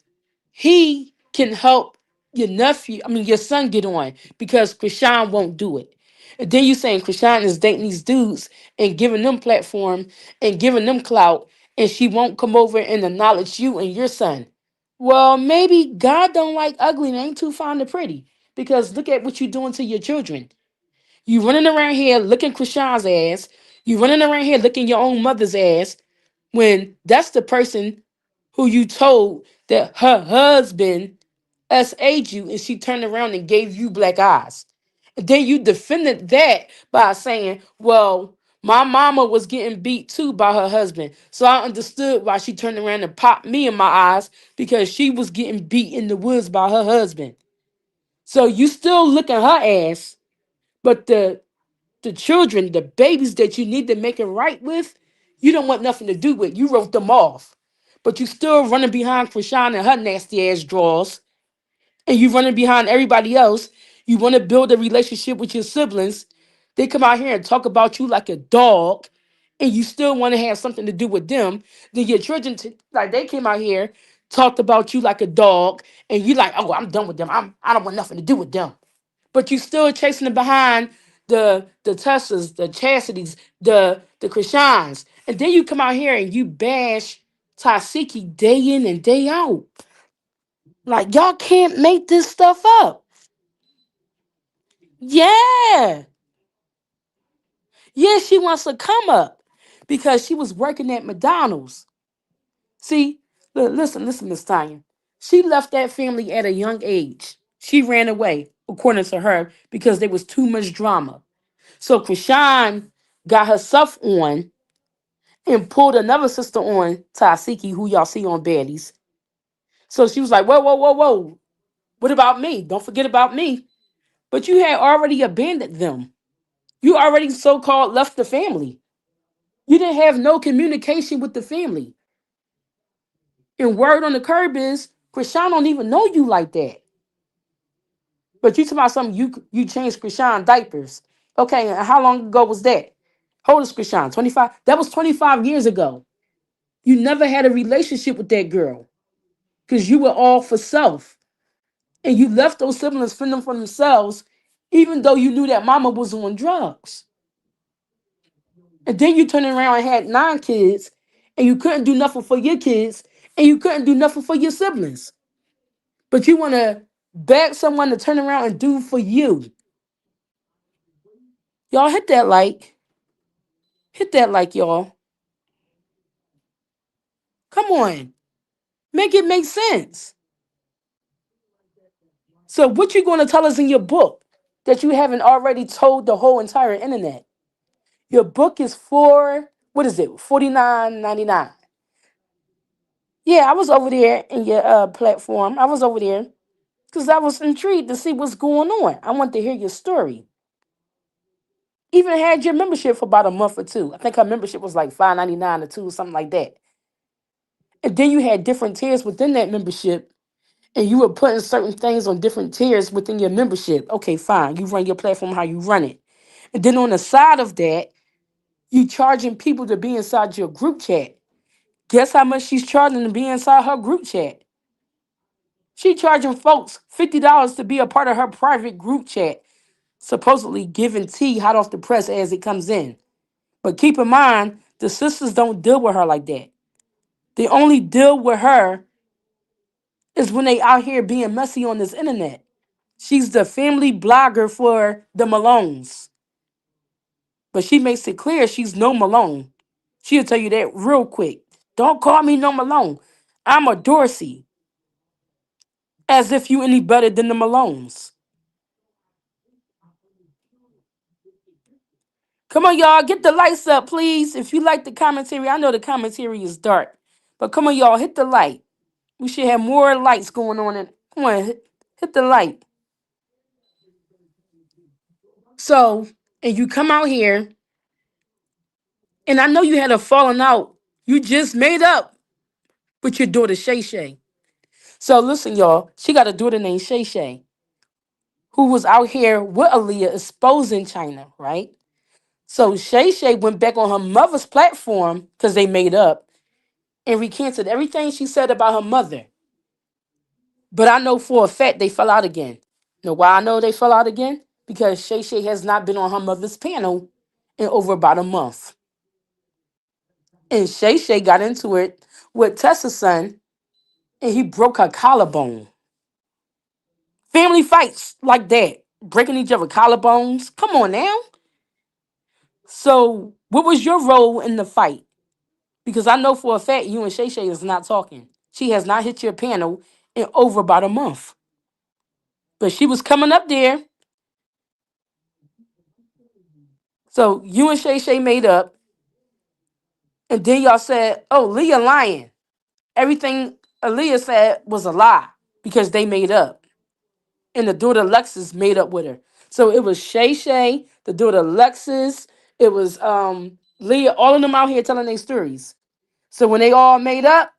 he can help your son get on because Chrisean won't do it. And then you saying Chrisean is dating these dudes and giving them platform and giving them clout, and she won't come over and acknowledge you and your son. Well, maybe God don't like ugly and ain't too fond of pretty. Because look at what you're doing to your children. You running around here looking Chrisean's ass. You running around here looking your own mother's ass when that's the person who you told that her husband SA'd you and she turned around and gave you black eyes. And then you defended that by saying, well, my mama was getting beat too by her husband. So I understood why she turned around and popped me in my eyes because she was getting beat in the woods by her husband. So you still looking her ass, but the children, the babies that you need to make it right with, you don't want nothing to do with. You wrote them off. But you still running behind Chrisean and her nasty ass drawers, and you running behind everybody else. You want to build a relationship with your siblings. They come out here and talk about you like a dog, and you still want to have something to do with them. Then your children, like they came out here, talked about you like a dog, and you like, oh, I'm done with them. I don't want nothing to do with them. But you still chasing them behind the Tessas, the Chastities, the Chriseans. And then you come out here and you bash Tasiki day in and day out. Like y'all can't make this stuff up. Yeah. Yeah, she wants to come up because she was working at McDonald's. See, listen, Miss Tanya. She left that family at a young age. She ran away, according to her, because there was too much drama. So Chrisean got herself on and pulled another sister on, Tasiki, who y'all see on Baddies. So she was like, whoa, whoa, whoa, whoa. What about me? Don't forget about me. But you had already abandoned them. You already so-called left the family. You didn't have no communication with the family. And word on the curb is, Chrisean don't even know you like that. But you talking about something you changed Chrisean diapers. Okay, and how long ago was that? How old is Chrisean? 25? That was 25 years ago. You never had a relationship with that girl because you were all for self. And you left those siblings fending for themselves, even though you knew that mama was on drugs. And then you turned around and had 9 kids, and you couldn't do nothing for your kids, and you couldn't do nothing for your siblings. But you want to beg someone to turn around and do for you. Y'all hit that like. Hit that like, y'all. Come on. Make it make sense. So what you going to tell us in your book that you haven't already told the whole entire internet? Your book is for, what is it, $49.99. Yeah, I was over there in your platform. I was over there because I was intrigued to see what's going on. I want to hear your story. Even had your membership for about a month or two. I think her membership was like $5.99 or two, something like that. And then you had different tiers within that membership, and you were putting certain things on different tiers within your membership. Okay, fine. You run your platform how you run it. And then on the side of that, you charging people to be inside your group chat. Guess how much she's charging to be inside her group chat? She charging folks $50 to be a part of her private group chat, supposedly giving tea hot off the press as it comes in. But keep in mind, the sisters don't deal with her like that. They only deal with her is when they out here being messy on this internet. She's the family blogger for the Malones. But she makes it clear she's no Malone. She'll tell you that real quick. Don't call me no Malone. I'm a Dorsey. As if you any better than the Malones. Come on, y'all. Get the lights up, please. If you like the commentary, I know the commentary is dark. But come on, y'all. Hit the light. We should have more lights going on. Come on. Hit the light. So, and you come out here, and I know you had a falling out. You just made up with your daughter, Shay Shay. So listen, y'all. She got a daughter named Shay Shay, who was out here with Aayliah exposing Chyna, right? So Shay Shay went back on her mother's platform because they made up. and recanted everything she said about her mother. But I know for a fact they fell out again. Know why I know they fell out again? Because Shay Shay has not been on her mother's panel in over about a month. And Shay Shay got into it with Tessa's son, and he broke her collarbone. Family fights like that, breaking each other collarbones. Come on now. So, what was your role in the fight? Because I know for a fact you and Shay Shay is not talking. She has not hit your panel in over about a month. But she was coming up there. So you and Shay Shay made up. And then y'all said, oh, Leah lying. Everything Aaliyah said was a lie because they made up. And the daughter Lexus made up with her. So it was Shay Shay, the daughter Lexus. It was Leah, all of them out here telling their stories. So when they all made up,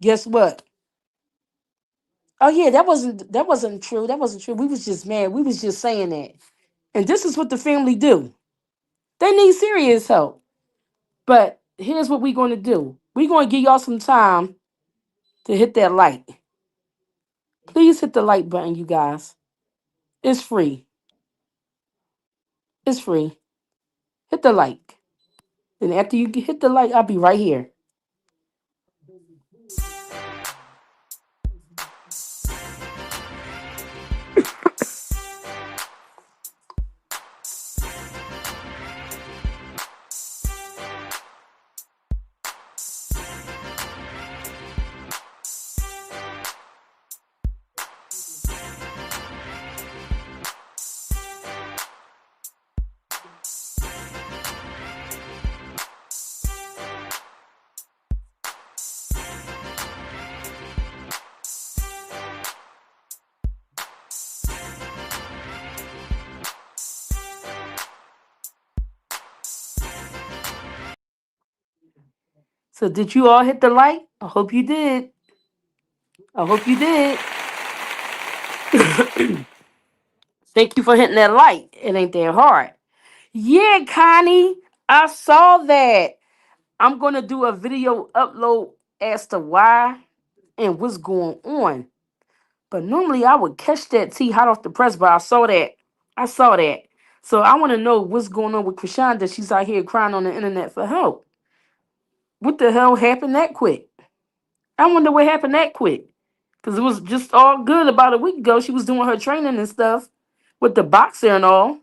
guess what? Oh yeah, that wasn't true. That wasn't true. We was just mad. We was just saying that. And this is what the family do. They need serious help. But here's what we're going to do. We're going to give y'all some time to hit that like. Please hit the like button, you guys. It's free. It's free. Hit the like. Then after you hit the like, I'll be right here. So did you all hit the like? I hope you did. I hope you did. Thank you for hitting that like. It ain't that hard. Yeah, Connie, I saw that. I'm gonna do a video upload as to why and what's going on. But normally I would catch that tea hot off the press, but I saw that. I saw that. So I want to know what's going on with Chrisean that she's out here crying on the internet for help. What the hell happened that quick? I wonder what happened that quick. Because it was just all good about a week ago. She was doing her training and stuff with the boxer and all.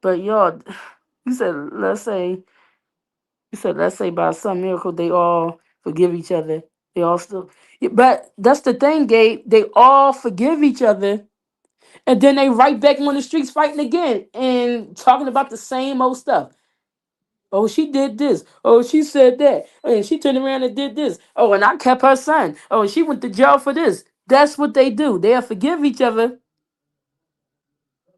But y'all, you said, let's say by some miracle they all forgive each other. They all still, yeah, but that's the thing, Gabe. They all forgive each other, and then they right back on the streets fighting again and talking about the same old stuff. Oh, she did this. Oh, she said that. And she turned around and did this. Oh, and I kept her son. Oh, she went to jail for this. That's what they do. They'll forgive each other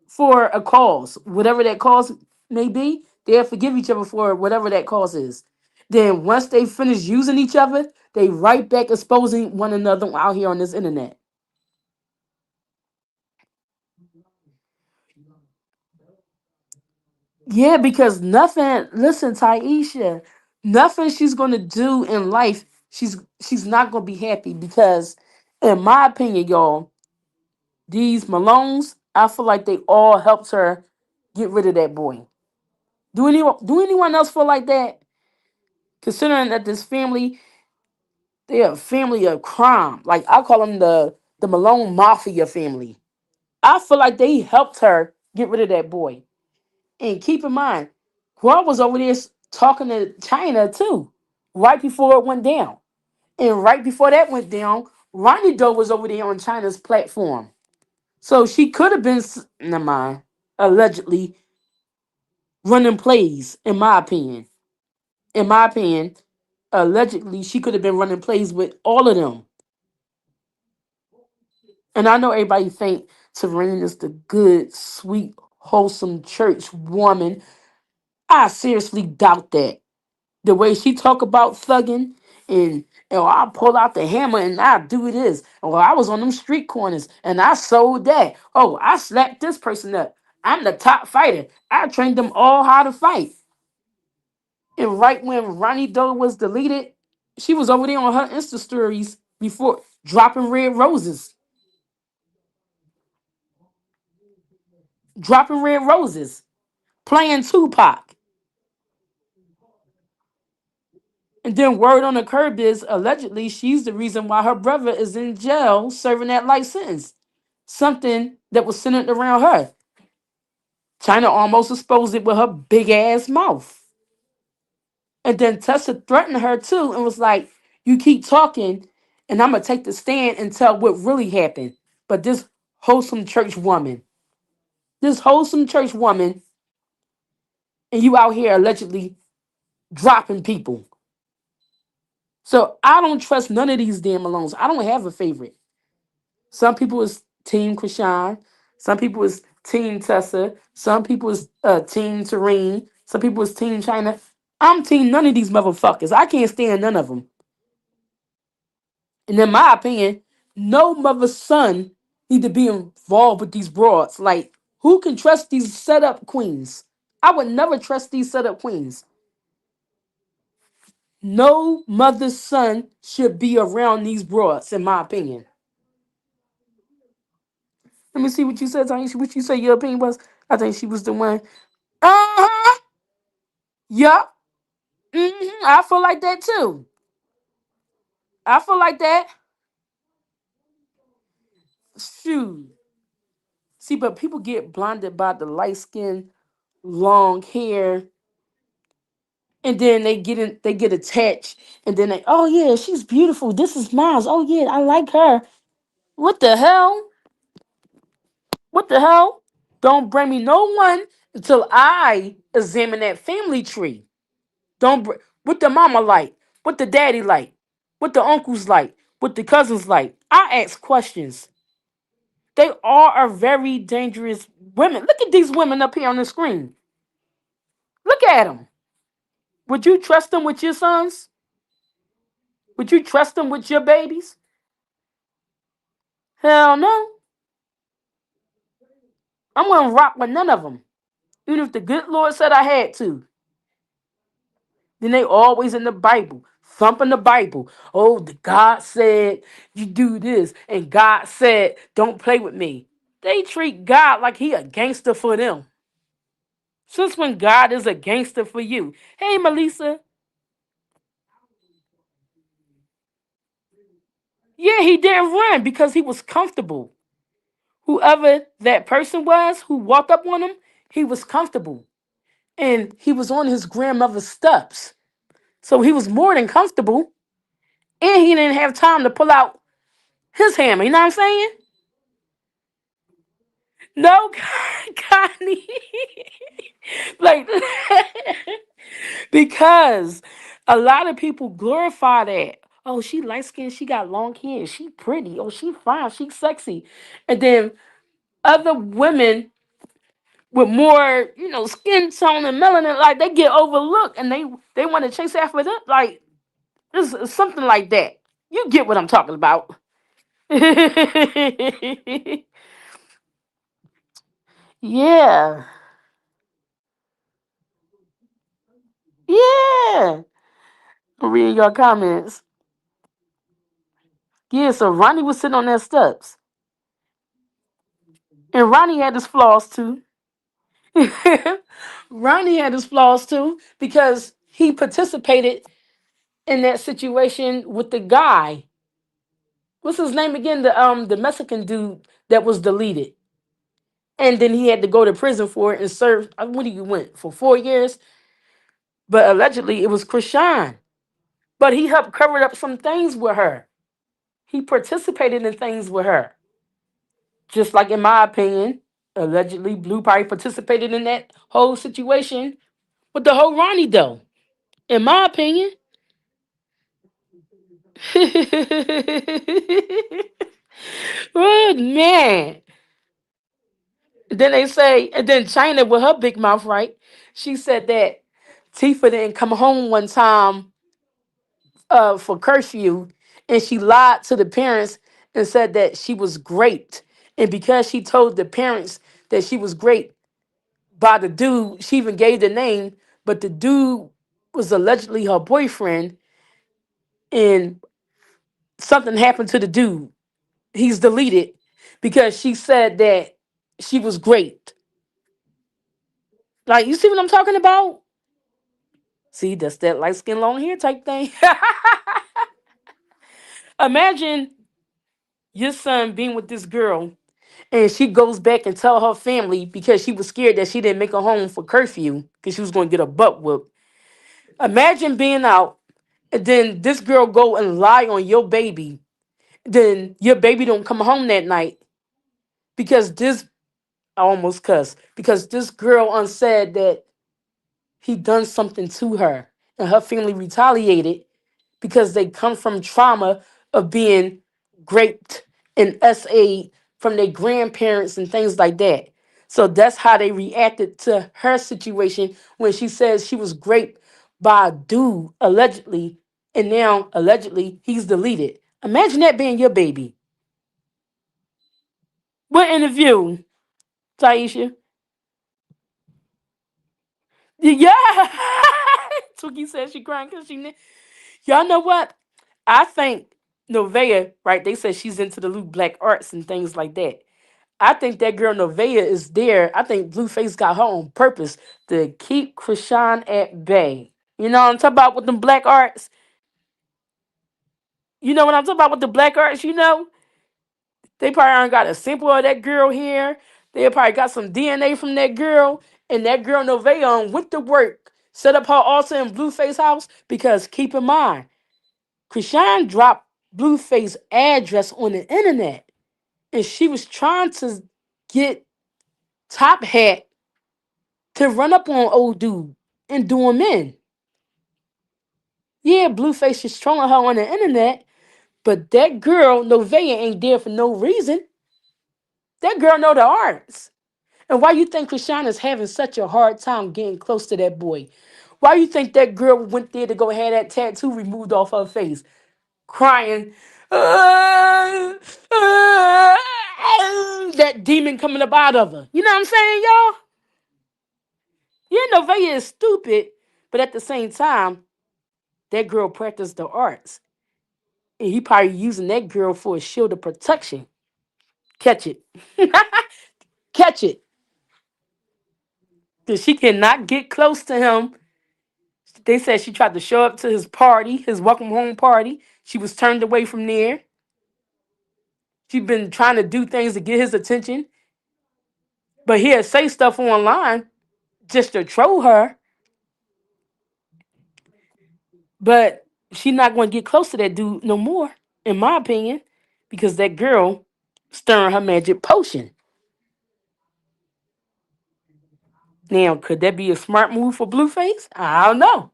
for a cause, whatever that cause may be. They'll forgive each other for whatever that cause is. Then once they finish using each other, they right back exposing one another out here on this internet. Yeah, because nothing, listen, Taisha, nothing she's gonna do in life, she's not gonna be happy because in my opinion, y'all, these Malones, I feel like they all helped her get rid of that boy. Do anyone else feel like that? Considering that this family, they're a family of crime. Like I call them the Malone Mafia family. I feel like they helped her get rid of that boy. And keep in mind, Guap was over there talking to Chyna too, right before it went down. And right before that went down, Ronnie Doe was over there on Chyna's platform. So she could have been, never mind, allegedly running plays, in my opinion. In my opinion, allegedly she could have been running plays with all of them. And I know everybody think Serene is the good, sweet, wholesome church woman. I seriously doubt that. The way she talk about thugging and I pull out the hammer and I do this. Or I was on them street corners and I sold that. Oh, I slapped this person up. I'm the top fighter. I trained them all how to fight. And right when Ronnie Doe was deleted, she was over there on her Insta stories before dropping red roses. Dropping red roses. Playing Tupac. And then word on the curb is allegedly she's the reason why her brother is in jail serving that life sentence. Something that was centered around her. Chyna almost exposed it with her big ass mouth. And then Tessa threatened her too and was like, "You keep talking, and I'm gonna take the stand and tell what really happened." But wholesome church woman, this wholesome church woman, and you out here allegedly dropping people. So I don't trust none of these damn Malones. I don't have a favorite. Some people is Team Chrisean. Some people is Team Tessa. Some people is Team Tareen. Some people is Team Chyna. I'm Team none of these motherfuckers. I can't stand none of them. And in my opinion, no mother's son need to be involved with these broads. Like, who can trust these setup queens? I would never trust these setup queens. No mother's son should be around these broads, in my opinion. Let me see what you said, Tanisha. What you say your opinion was? I think she was the one. Uh-huh. Yup. I feel like that too. I feel like that. Shoot. See, but people get blinded by the light skin, long hair, and then they get attached, and then oh yeah, she's beautiful. This is Miles. Oh yeah, I like her. What the hell? What the hell? Don't bring me no one until I examine that family tree. Don't br- what the mama like, what the daddy like, what the uncles like, what the cousins like. I ask questions. They all are very dangerous women. Look at these women up here on the screen. Look at them. Would you trust them with your sons? Would you trust them with your babies? Hell no. I'm gonna rock with none of them. Even if the good Lord said I had to. Then they always in the Bible, thumping the Bible. Oh, God said you do this, and God said don't play with me. They treat God like he a gangster for them. Since when God is a gangster for you? Hey, Melissa. Yeah, he didn't run because he was comfortable. Whoever that person was who walked up on him, he was comfortable. And he was on his grandmother's steps. So he was more than comfortable. And he didn't have time to pull out his hammer. You know what I'm saying? No, Connie. Like, because a lot of people glorify that. Oh, she light skinned, she got long hair, she pretty, oh, she fine, she sexy. And then other women with more, skin tone and melanin, like they get overlooked and they want to chase after them. Like, it's something like that. You get what I'm talking about. Yeah. Yeah. I'm reading your comments. Yeah, so Ronnie was sitting on their steps. And Ronnie had his flaws too. Ronnie had his flaws too because he participated in that situation with the guy. What's his name again? The Mexican dude that was deleted. And then he had to go to prison for it and serve. What do you went for 4 years? But allegedly it was Chrisean. But he helped cover up some things with her. He participated in things with her. Just like in my opinion, allegedly Blue probably participated in that whole situation with the whole Ronnie though. In my opinion. Oh man. Then they say, and then Chyna with her big mouth, right? She said that Tifa didn't come home one time for curfew, and she lied to the parents and said that she was raped. And because she told the parents that she was raped by the dude, she even gave the name, but the dude was allegedly her boyfriend, and something happened to the dude. He's deleted because she said that she was great. Like, you see what I'm talking about? See, that's that light skin, long hair type thing. Imagine your son being with this girl, and she goes back and tell her family because she was scared that she didn't make it home for curfew because she was going to get a butt whooped. Imagine being out, and then this girl go and lie on your baby. Then your baby don't come home that night because this, I almost cussed, because this girl unsaid that he done something to her, and her family retaliated because they come from trauma of being raped and SA from their grandparents and things like that. So that's how they reacted to her situation when she says she was raped by a dude allegedly, and now allegedly he's deleted. Imagine that being your baby. What interview, Taisha? Yeah. Twiggy said she crying because y'all know what? I think Novea, right? They said she's into the Luke Black arts and things like that. I think that girl Novea is there. I think Blueface got her on purpose to keep Chrisean at bay. You know what I'm talking about with them black arts? You know what I'm talking about with the black arts? You know? They probably aren't got a sample of that girl here. They probably got some DNA from that girl. And that girl Novea went to work, set up her altar in Blueface house. Because keep in mind, Chrisean dropped Blueface address on the internet. And she was trying to get Top Hat to run up on old dude and do him in. Yeah, Blueface is trolling her on the internet, but that girl, Novea, ain't there for no reason. That girl know the arts. And why you think Chrisean is having such a hard time getting close to that boy? Why you think that girl went there to go have that tattoo removed off her face? Crying. "Ah, that demon coming up out of her. You know what I'm saying, y'all? Yeah, Novea is stupid, but at the same time, that girl practiced the arts. And he probably using that girl for a shield of protection. Catch it. Catch it. Because she cannot get close to him. They said she tried to show up to his party, his welcome home party. She was turned away from there. She's been trying to do things to get his attention. But he'll say stuff online just to troll her. But she's not going to get close to that dude no more, in my opinion, because that girl stirring her magic potion. Now, could that be a smart move for Blueface? I don't know.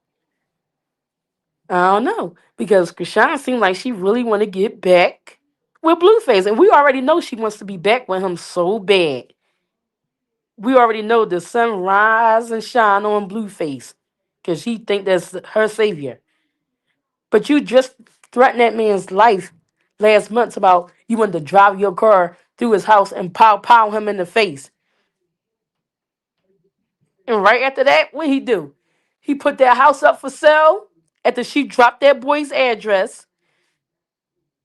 I don't know. Because Chrisean seemed like she really want to get back with Blueface. And we already know she wants to be back with him so bad. We already know the sun rise and shine on Blueface. Because she think that's her savior. But you just threatened that man's life last month about you wanted to drive your car through his house and pow him in the face. And right after that, what he do? He put that house up for sale after she dropped that boy's address.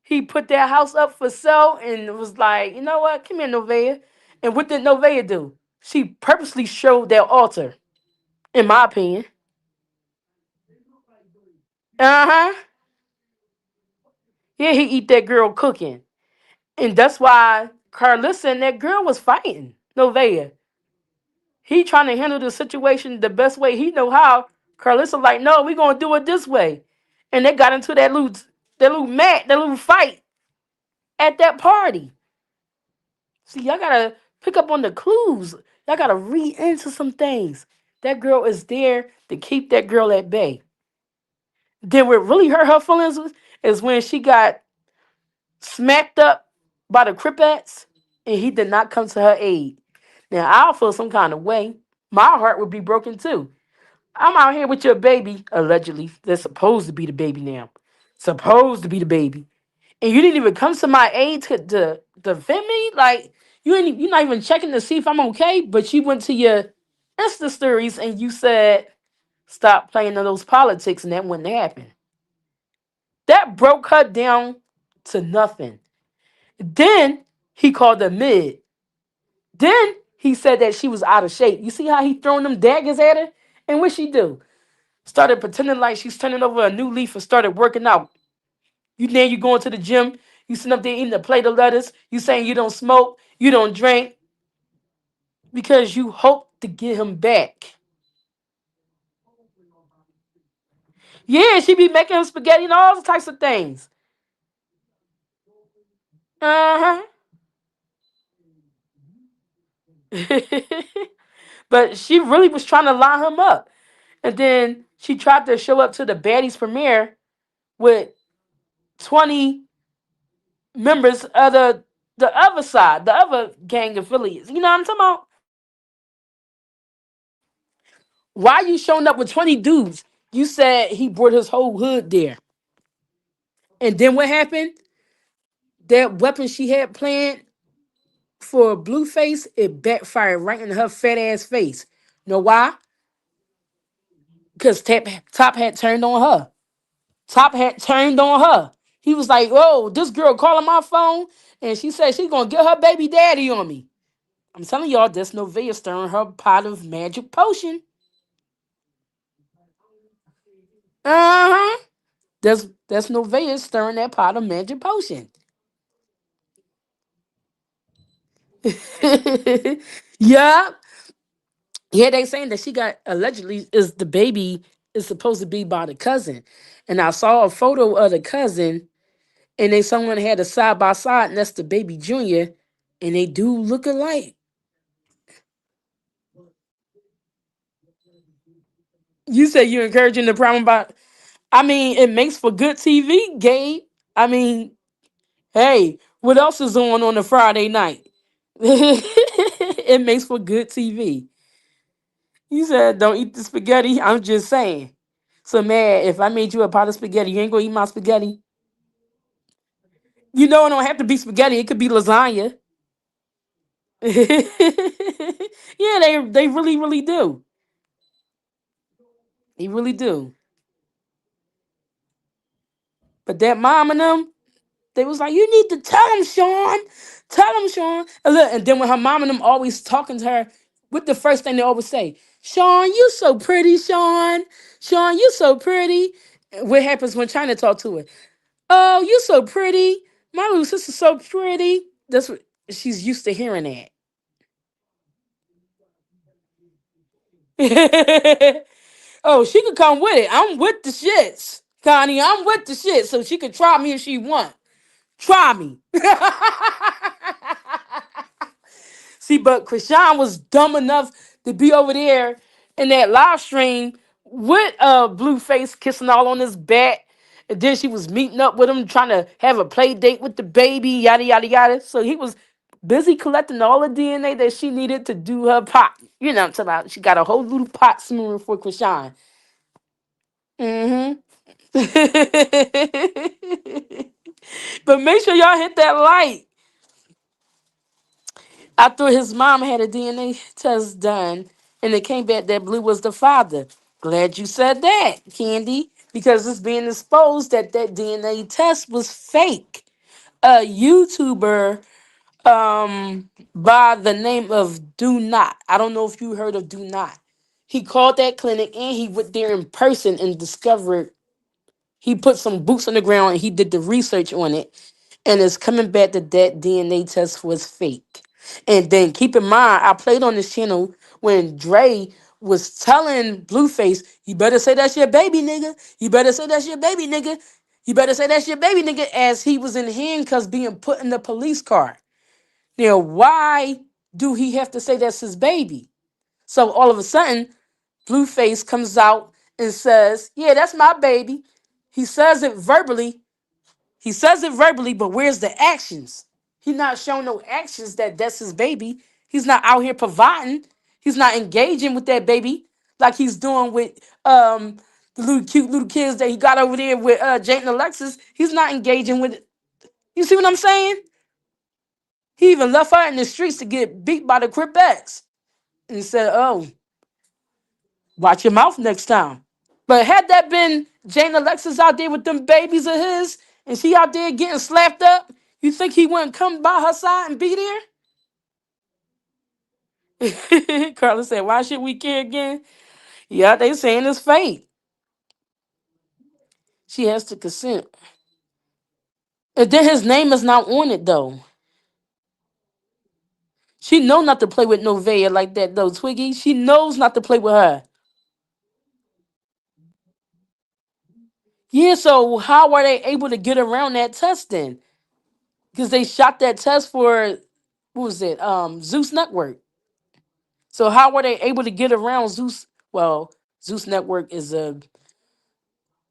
He put that house up for sale and was like, you know what? Come here, Novea. And what did Novea do? She purposely showed that altar, in my opinion. Uh-huh. Yeah, he eat that girl cooking. And that's why Carlissa and that girl was fighting Novea. He trying to handle the situation the best way he know how. Carlissa like, no, we gonna do it this way. And they got into that little fight at that party. See, y'all gotta pick up on the clues. Y'all gotta read into some things. That girl is there to keep that girl at bay. Then what really hurt her feelings is when she got smacked up by the Cripettes and he did not come to her aid. Now I'll feel some kind of way. My heart would be broken too. I'm out here with your baby, allegedly. They're supposed to be the baby now. Supposed to be the baby. And you didn't even come to my aid to defend me? Like, you're not even checking to see if I'm okay, but you went to your Insta stories and you said stop playing in those politics, and that wouldn't happen. That broke her down to nothing. Then he called her mid. Then he said that she was out of shape. You see how he throwing them daggers at her? And what she do? Started pretending like she's turning over a new leaf and started working out. You going to the gym. You sitting up there eating a plate of lettuce. You saying you don't smoke. You don't drink. Because you hope to get him back. Yeah, she be making him spaghetti and all types of things. Uh-huh. But she really was trying to line him up. And then she tried to show up to the baddies premiere with 20 members of the other side, the other gang affiliates. You know what I'm talking about? Why you showing up with 20 dudes? You said he brought his whole hood there. And then what happened? That weapon she had planned for Blueface, it backfired right in her fat ass face. Know why? Because Top had turned on her. Top had turned on her. He was like, "Oh, this girl calling my phone, and she said she's gonna get her baby daddy on me." I'm telling y'all, this Novea stirring her pot of magic potion. Uh-huh. That's Novea stirring that pot of magic potion. Yeah. Yeah, they saying that she got allegedly is the baby is supposed to be by the cousin. And I saw a photo of the cousin and they someone had a side by side and that's the baby junior and they do look alike. You say you're encouraging the problem about I mean, it makes for good TV, Gabe. I mean, hey, what else is on a Friday night? It makes for good TV. You said don't eat the spaghetti. I'm just saying. So man, if I made you a pot of spaghetti, you ain't gonna eat my spaghetti. You know it don't have to be spaghetti. It could be lasagna. Yeah, they really do. They really do. But that mom and them, they was like, you need to tell him, Sean. Tell him, Sean. And look, and then when her mom and them always talking to her, what the first thing they always say? Sean, you so pretty, Sean. Sean, you so pretty. What happens when China talk to her? Oh, you so pretty. My little sister's so pretty. That's what she's used to hearing that. Oh, she could come with it. I'm with the shits. Connie, I'm with the shit. So she could try me if she want. Try me. See, but Chrisean was dumb enough to be over there in that live stream with Blueface kissing all on his back. And then she was meeting up with him, trying to have a play date with the baby, yada, yada, yada. So he was busy collecting all the DNA that she needed to do her pot. You know what I'm talking about? She got a whole little pot smearing for Chrisean. Mm-hmm. But make sure y'all hit that like. After his mom had a DNA test done and it came back that Blue was the father. Glad you said that, Candy, because it's being exposed that that DNA test was fake. A YouTuber by the name of Do Not. I don't know if you heard of Do Not. He called that clinic and he went there in person and discovered he put some boots on the ground and he did the research on it. And it's coming back that that DNA test was fake. And then keep in mind, I played on this channel when Dre was telling Blueface, you better say that's your baby, nigga. You better say that's your baby, nigga. You better say that's your baby, nigga, as he was in handcuffs being put in the police car. Now, why do he have to say that's his baby? So all of a sudden, Blueface comes out and says, yeah, that's my baby. He says it verbally. He says it verbally, but where's the actions? He's not showing no actions that that's his baby. He's not out here providing. He's not engaging with that baby like he's doing with the little cute little kids that he got over there with Jake and Alexis. He's not engaging with it. You see what I'm saying? He even left her in the streets to get beat by the Cripettes and said, "Oh, Watch your mouth next time. But had that been Jane Alexis out there with them babies of his, and she out there getting slapped up, you think he wouldn't come by her side and be there? Carla said, "Why should we care again?" Yeah, they saying it's fate. She has to consent. And then his name is not on it though. She know not to play with Novea like that though, Twiggy. She knows not to play with her. Yeah, so how are they able to get around that test then? Because they shot that test for what was it? Zeus Network. So how were they able to get around Zeus? Well, Zeus Network is a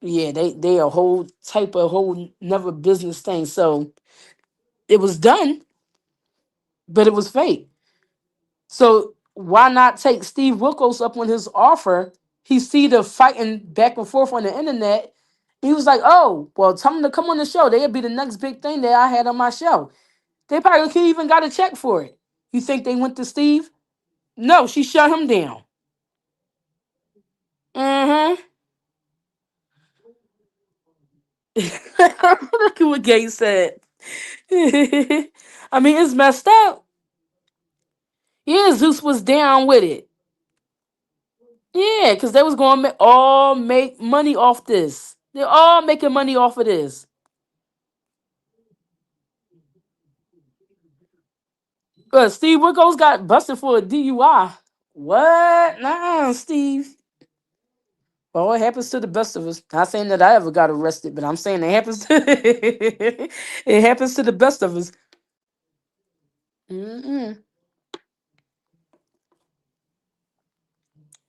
yeah, they a whole type of whole never business thing. So it was done, but it was fake. So why not take Steve Wilkos up on his offer? He see the fighting back and forth on the internet. He was like, "Oh, well, tell them to come on the show. They'll be the next big thing that I had on my show." They probably could even got a check for it. You think they went to Steve? No, she shut him down. Mm-hmm. Look at what Gay said. I mean, it's messed up. Yeah, Zeus was down with it. Yeah, because they was going to all make money off this. They're all making money off of this. But Steve Wilkos got busted for a DUI. What? Nah, Steve. Well, it happens to the best of us. Not saying that I ever got arrested, but I'm saying it happens to it happens to the best of us. Mm-mm.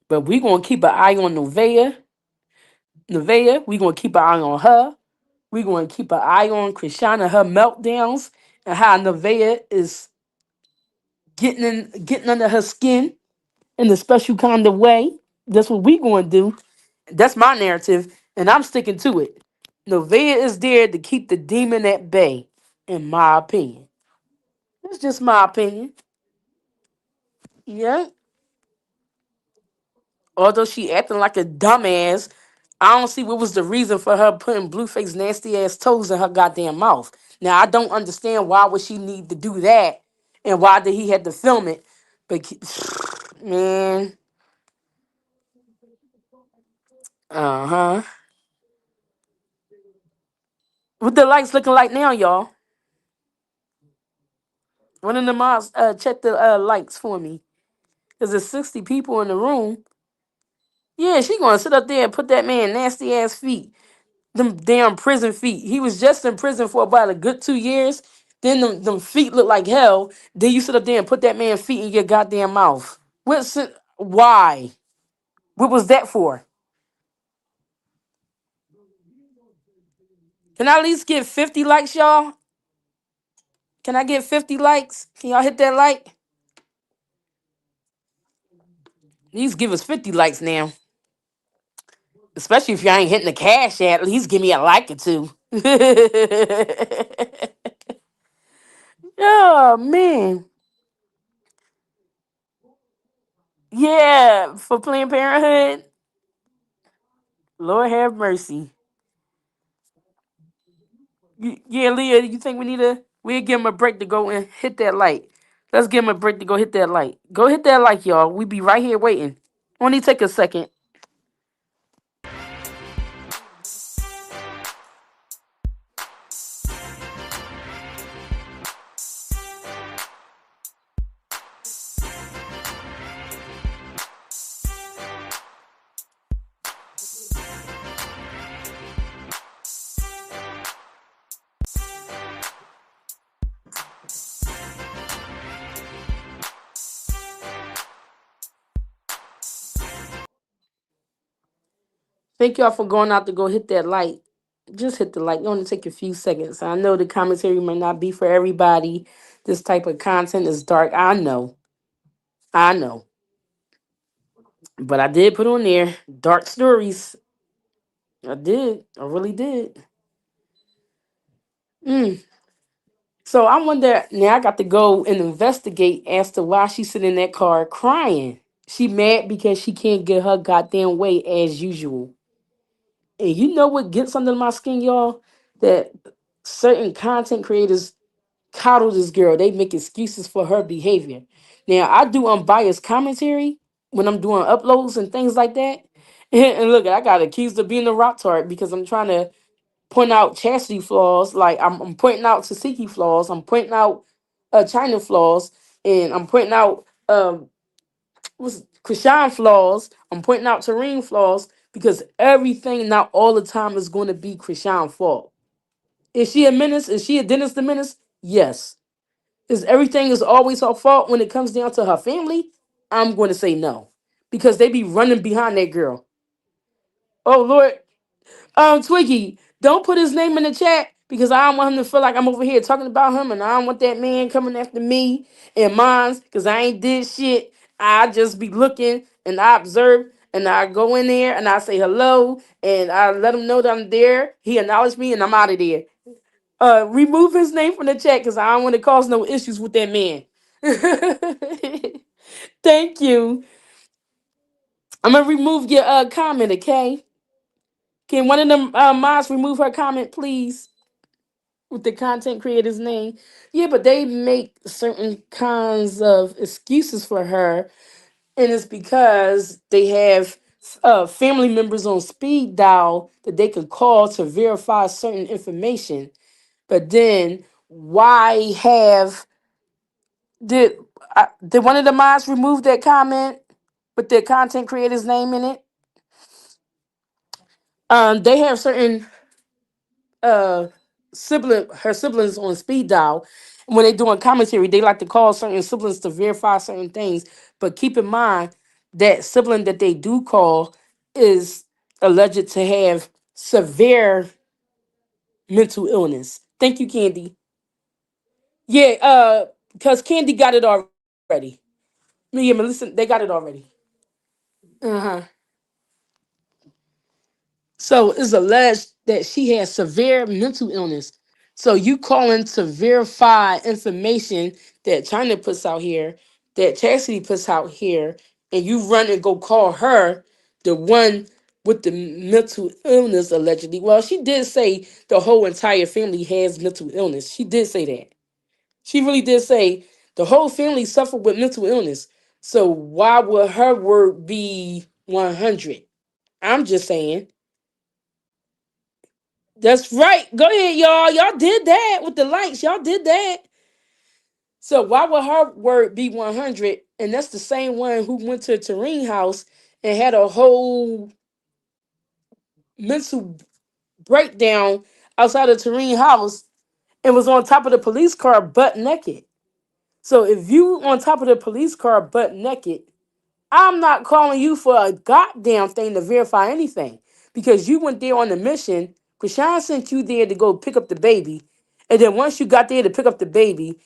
But we gonna keep an eye on Nevaeh. Nevaeh, we gonna keep an eye on her. We gonna keep an eye on Chrisean and her meltdowns and how Nevaeh is getting under her skin in a special kind of way. That's what we gonna do. That's my narrative, and I'm sticking to it. Nevaeh is there to keep the demon at bay, in my opinion. It's just my opinion. Yeah. Although she acting like a dumbass, I don't see what was the reason for her putting Blueface nasty ass toes in her goddamn mouth. Now I don't understand why would she need to do that, and why did he had to film it. But man, uh huh. What the lights looking like now, y'all? One of the moms check the lights for me. Cause there's 60 people in the room. Yeah, she gonna sit up there and put that man nasty ass feet. Them damn prison feet. He was just in prison for about a good 2 years. Then them feet look like hell. Then you sit up there and put that man's feet in your goddamn mouth. Why? What was that for? Can I at least get 50 likes, y'all? Can I get 50 likes? Can y'all hit that like? At least give us 50 likes now. Especially if y'all ain't hitting the cash at least give me a like or two. Oh man. Yeah, for Planned Parenthood. Lord have mercy. Yeah, Leah, you think we'll give him a break to go and hit that like. Let's give him a break to go hit that like. Go hit that like, y'all. We be right here waiting. Only take a second. Thank y'all for going out to go hit that like. Just hit the like. It only take a few seconds. I know the commentary may not be for everybody. This type of content is dark. I know. I know. But I did put on there dark stories. I did. I really did. Mm. So I wonder now. I got to go and investigate as to why she's sitting in that car crying. She mad because she can't get her goddamn way as usual. And you know what gets under my skin, y'all? That certain content creators coddle this girl. They make excuses for her behavior. Now, I do unbiased commentary when I'm doing uploads and things like that. And look, I got accused of being a rock tart because I'm trying to point out chastity flaws. Like I'm pointing out Tasiki flaws. I'm pointing out China flaws. And I'm pointing out what's Chrisean flaws. I'm pointing out Tareen flaws because everything, not all the time, is going to be Chrisean fault. Is she a menace? Is she a Dennis the Menace? Yes. Is everything is always her fault when it comes down to her family? I'm going to say no. Because they be running behind that girl. Oh Lord. Twiggy, don't put his name in the chat because I don't want him to feel like I'm over here talking about him and I don't want that man coming after me and mines because I ain't did shit. I just be looking and I observe and I go in there and I say hello and I let him know that I'm there. He acknowledged me and I'm out of there. Remove his name from the chat because I don't want to cause no issues with that man. Thank you. I'm gonna remove your comment, okay? Can one of them mods remove her comment, please? With the content creator's name. Yeah, but they make certain kinds of excuses for her, and it's because they have family members on speed dial that they can call to verify certain information. But then, why have did one of the mods remove that comment with their content creator's name in it? They have certain uh her siblings on speed dial. When they doing commentary, they like to call certain siblings to verify certain things. But keep in mind that sibling that they do call is alleged to have severe mental illness. Thank you, Candy. Yeah, because Candy got it already. Me and Melissa, they got it already. Uh-huh. So it's alleged that she has severe mental illness. So you calling to verify information that China puts out here, that Chastity puts out here, and you run and go call her the one with the mental illness allegedly. Well, she did say the whole entire family has mental illness. She did say that. She really did say the whole family suffered with mental illness. So why would her word be 100? I'm just saying. That's right. Go ahead, y'all. Y'all did that with the likes. Y'all did that. So why would her word be 100? And that's the same one who went to Tareen house and had a whole mental breakdown outside of Tareen house and was on top of the police car butt naked. So if you on top of the police car butt naked, I'm not calling you for a goddamn thing to verify anything because you went there on a mission. Chrisean sent you there to go pick up the baby. And then once you got there to pick up the baby,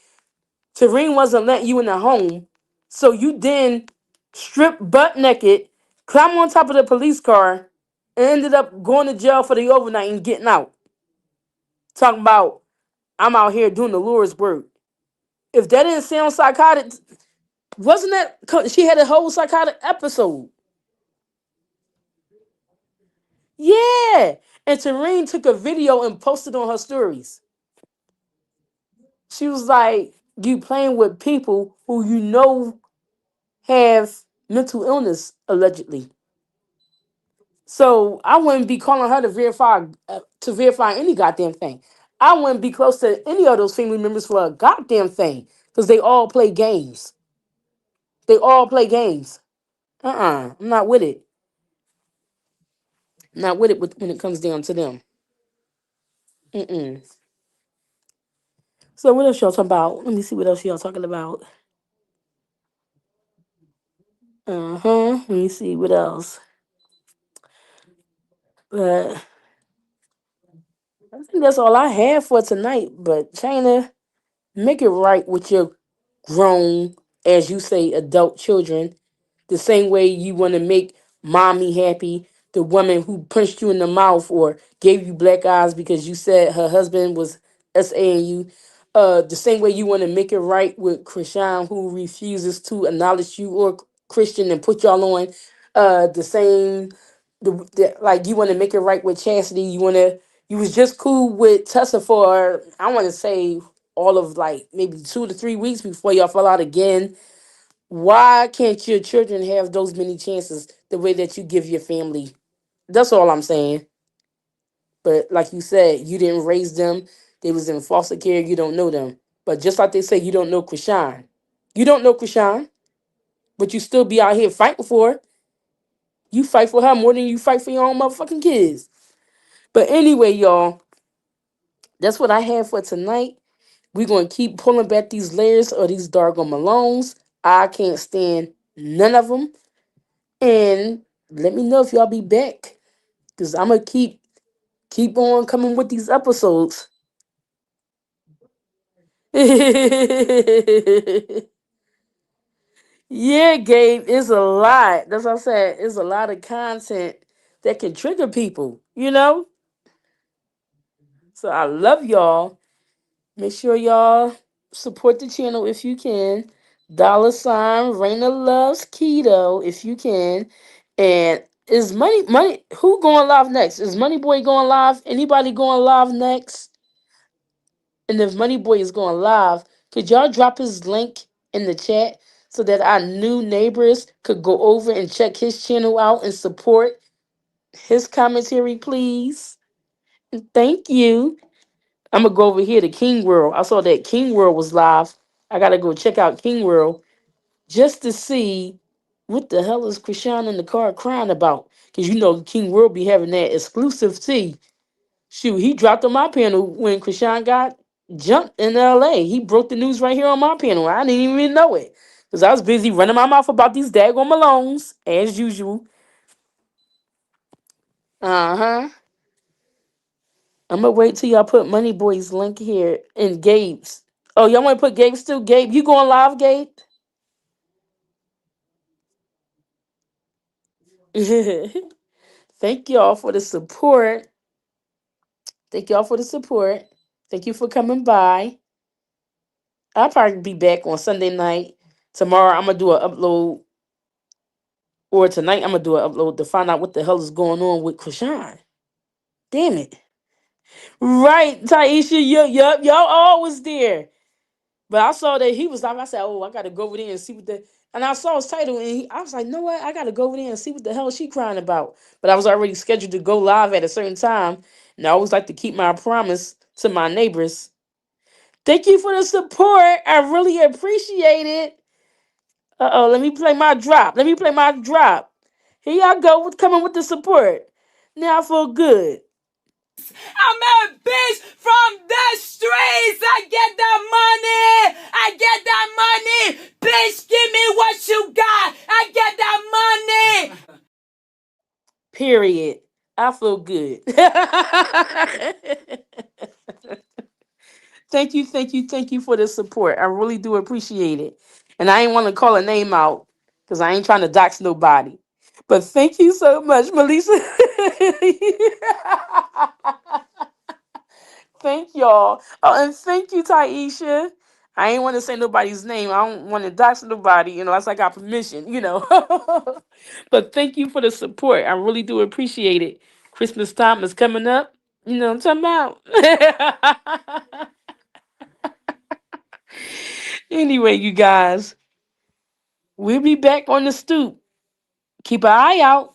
Tareen wasn't letting you in the home. So you then stripped butt naked, climbed on top of the police car, and ended up going to jail for the overnight and getting out. Talking about, I'm out here doing the Lord's work. If that didn't sound psychotic, wasn't that? She had a whole psychotic episode. Yeah. And Tareen took a video and posted on her stories. She was like, you playing with people who you know have mental illness, allegedly. So I wouldn't be calling her to verify any goddamn thing. I wouldn't be close to any of those family members for a goddamn thing. Because they all play games. They all play games. I'm not with it. Not with it when it comes down to them. Mm-mm. So what else y'all talking about? Let me see what else y'all talking about. Let me see what else. But I think that's all I have for tonight. But China, make it right with your grown, as you say, adult children. The same way you want to make mommy happy, the woman who punched you in the mouth or gave you black eyes because you said her husband was saying you. The same way you want to make it right with Chrisean who refuses to acknowledge you or Christian and put y'all on the same like you want to make it right with Chastity. You was just cool with Tessa for I want to say all of like maybe 2 to 3 weeks before y'all fell out again. Why can't your children have those many chances the way that you give your family? That's all I'm saying. But like you said, you didn't raise them. They was in foster care. You don't know them. But just like they say, you don't know Chrisean. You don't know Chrisean, but you still be out here fighting for her. You fight for her more than you fight for your own motherfucking kids. But anyway, y'all, that's what I have for tonight. We're going to keep pulling back these layers of these doggone Malones. I can't stand none of them. And let me know if y'all be back. Because I'm going to keep on coming with these episodes. Yeah, Gabe, it's a lot. That's what I said. It's a lot of content that can trigger people, you know? So I love y'all. Make sure y'all support the channel if you can. $ Raina loves keto if you can. And is money who going live next? Is Money Boy going live? Anybody going live next? And if Money Boy is going live, could y'all drop his link in the chat so that our new neighbors could go over and check his channel out and support his commentary, please? And thank you. I'm gonna go over here to King World. I saw that King World was live. I gotta go check out King World just to see what the hell is Chrisean in the car crying about. Cause you know King World be having that exclusive tea. Shoot, he dropped on my panel when Chrisean got jumped in LA. He broke the news right here on my panel. I didn't even know it. Because I was busy running my mouth about these daggone Malones, as usual. Uh-huh. I'm gonna wait till y'all put Money Boy's link here and Gabe's. Oh, y'all want to put Gabe's too? Gabe, you going live, Gabe? Thank y'all for the support. Thank y'all for the support. Thank you for coming by. I'll probably be back on Sunday night. Tomorrow I'm gonna do an upload, or tonight I'm gonna do an upload to find out what the hell is going on with Chrisean. Damn it. Right, Taisha, yup, y'all always there. But I saw that he was live. I said, "Oh, I gotta go over there and see what the." And I saw his title, and I was like, "No, what? I gotta go over there and see what the hell she crying about." But I was already scheduled to go live at a certain time, and I always like to keep my promise to my neighbors. Thank you for the support. I really appreciate it. Let me play my drop. Let me play my drop. Here y'all go with coming with the support. Now I feel good. I'm a bitch from the streets. I get that money. I get that money. Bitch, give me what you got. I get that money. Period. I feel good. Thank you for the support. I really do appreciate it. And I ain't want to call a name out because I ain't trying to dox nobody. But thank you so much, Melissa. Thank y'all. Oh, and thank you, Taisha. I ain't want to say nobody's name. I don't want to dox nobody, unless I got permission. But thank you for the support. I really do appreciate it. Christmas time is coming up. You know what I'm talking about? Anyway, you guys, we'll be back on the stoop. Keep an eye out.